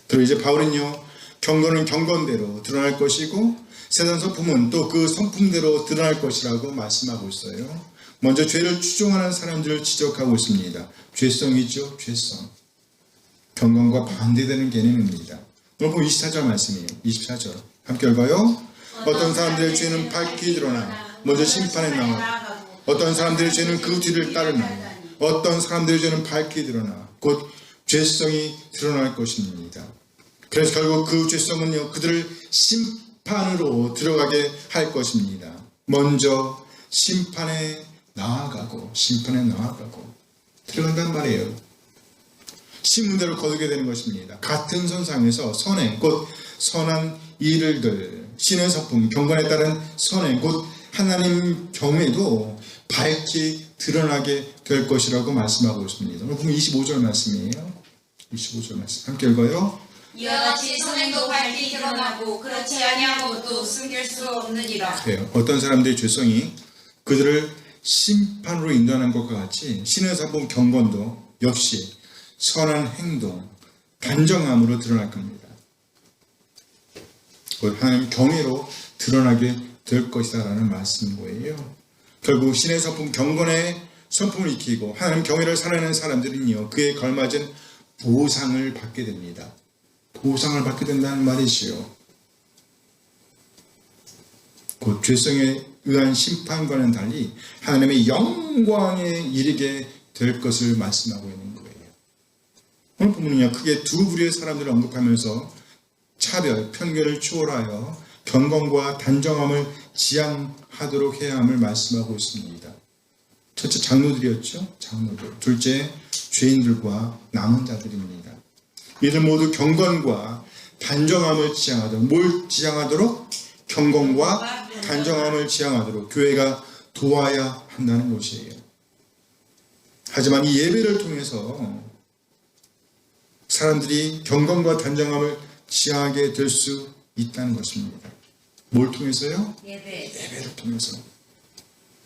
그리고 이제 바울은요, 경건은 경건대로 드러날 것이고 세상 성품은 또 그 성품대로 드러날 것이라고 말씀하고 있어요. 먼저 죄를 추종하는 사람들을 지적하고 있습니다. 죄성이죠, 죄성. 경건과 반대되는 개념입니다. 오늘 보면 24절 말씀이에요. 24절 함께 읽어요. 어떤 사람들의 죄는 밝히 드러나 먼저 심판에 나와 어떤 사람들의 죄는 그 뒤를 따르나니 어떤 사람들의 죄는 밝게 드러나 곧 죄성이 드러날 것입니다. 그래서 결국 그 죄성은요 그들을 심판으로 들어가게 할 것입니다. 먼저 심판에 나아가고 들어간단 말이에요. 신문대로 거두게 되는 것입니다. 같은 선상에서 선행 곧 선한 일들 신의 성품 경건에 따른 선행 곧 하나님 경외도 밝게 드러나게 될 것이라고 말씀하고 있습니다. 오늘 보면 25절 말씀이에요. 25절 말씀 함께 읽어요. 이와 같이 선행도 밝게 드러나고 그렇지 아니한 것도 숨길 수 없느니라. 그래요. 어떤 사람들의 죄성이 그들을 심판으로 인도하는 것과 같이 신의 성품 경건도 역시 선한 행동, 단정함으로 드러날 겁니다. 곧 하나님 경외로 드러나게 될 것이다라는 말씀인 거예요. 결국 신의 성품 경건의 성품을 익히고 하나님 경외를 살아내는 사람들은요 그에 걸맞은 보상을 받게 됩니다. 보상을 받게 된다는 말이지요. 곧 죄성에 의한 심판과는 달리 하나님의 영광에 이르게 될 것을 말씀하고 있는 거예요. 오늘 본문은요 크게 두 부류의 사람들을 언급하면서 차별, 편견을 초월하여 경건과 단정함을 지향하도록 해야 함을 말씀하고 있습니다. 첫째 장로들이었죠. 장로들. 둘째 죄인들과 남은 자들입니다. 이들 모두 경건과 단정함을 지향하도록 뭘 지향하도록? 경건과 단정함을 지향하도록 교회가 도와야 한다는 것이에요. 하지만 이 예배를 통해서 사람들이 경건과 단정함을 지향하게 될 수 있다는 것입니다. 뭘 통해서요? 예배를 통해서.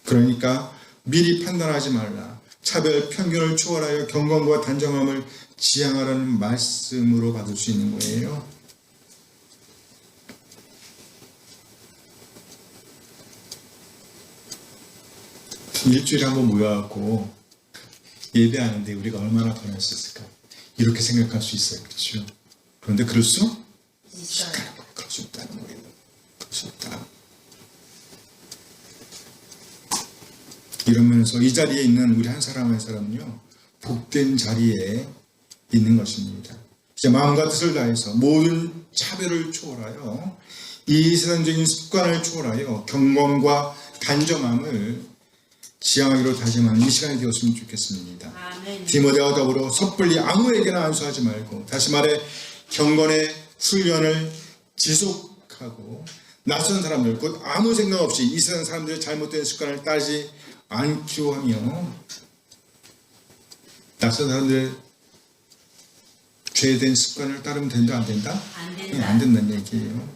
그러니까 미리 판단하지 말라. 차별, 편견을 초월하여 경건과 단정함을 지향하라는 말씀으로 받을 수 있는 거예요. 일주일에 한번 모여갖고 예배하는데 우리가 얼마나 변했을까? 이렇게 생각할 수 있어요. 그렇죠? 그런데 그럴 수 있어요. 그럴 수 없다는 거예요. 그럴 수 없다. 이런 면에서 이 자리에 있는 우리 한 사람 한 사람은요 복된 자리에 있는 것입니다. 이제 마음과 뜻을 다해서 모든 차별을 초월하여 이 세상적인 습관을 초월하여 경건과 단정함을 지향하기로 다짐하는 이 시간이 되었으면 좋겠습니다. 디모데와 더불어 섣불리 아무에게나 안수하지 말고 다시 말해 경건의 훈련을 지속하고 낯선 사람들 곧 아무 생각 없이 이 세상 사람들의 잘못된 습관을 따르지 않기로 하며 낯선 사람들의 죄된 습관을 따르면 된다 안 된다? 안 된다. 안 된다는 얘기예요.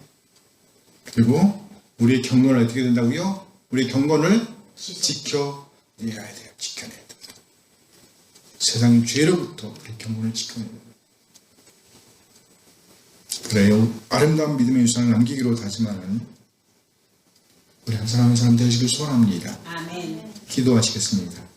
그리고 우리의 경건을 어떻게 된다고요? 우리의 경건을 지켜내야 돼요. 지켜내야 됩니다. 세상 죄로부터 우리 경건을 지켜내야 됩니다. 그래요. 아름다운 믿음의 유산을 남기기로 다짐하는 우리 한 사람 한 사람 되시길 소원합니다. 아멘. 기도하시겠습니다.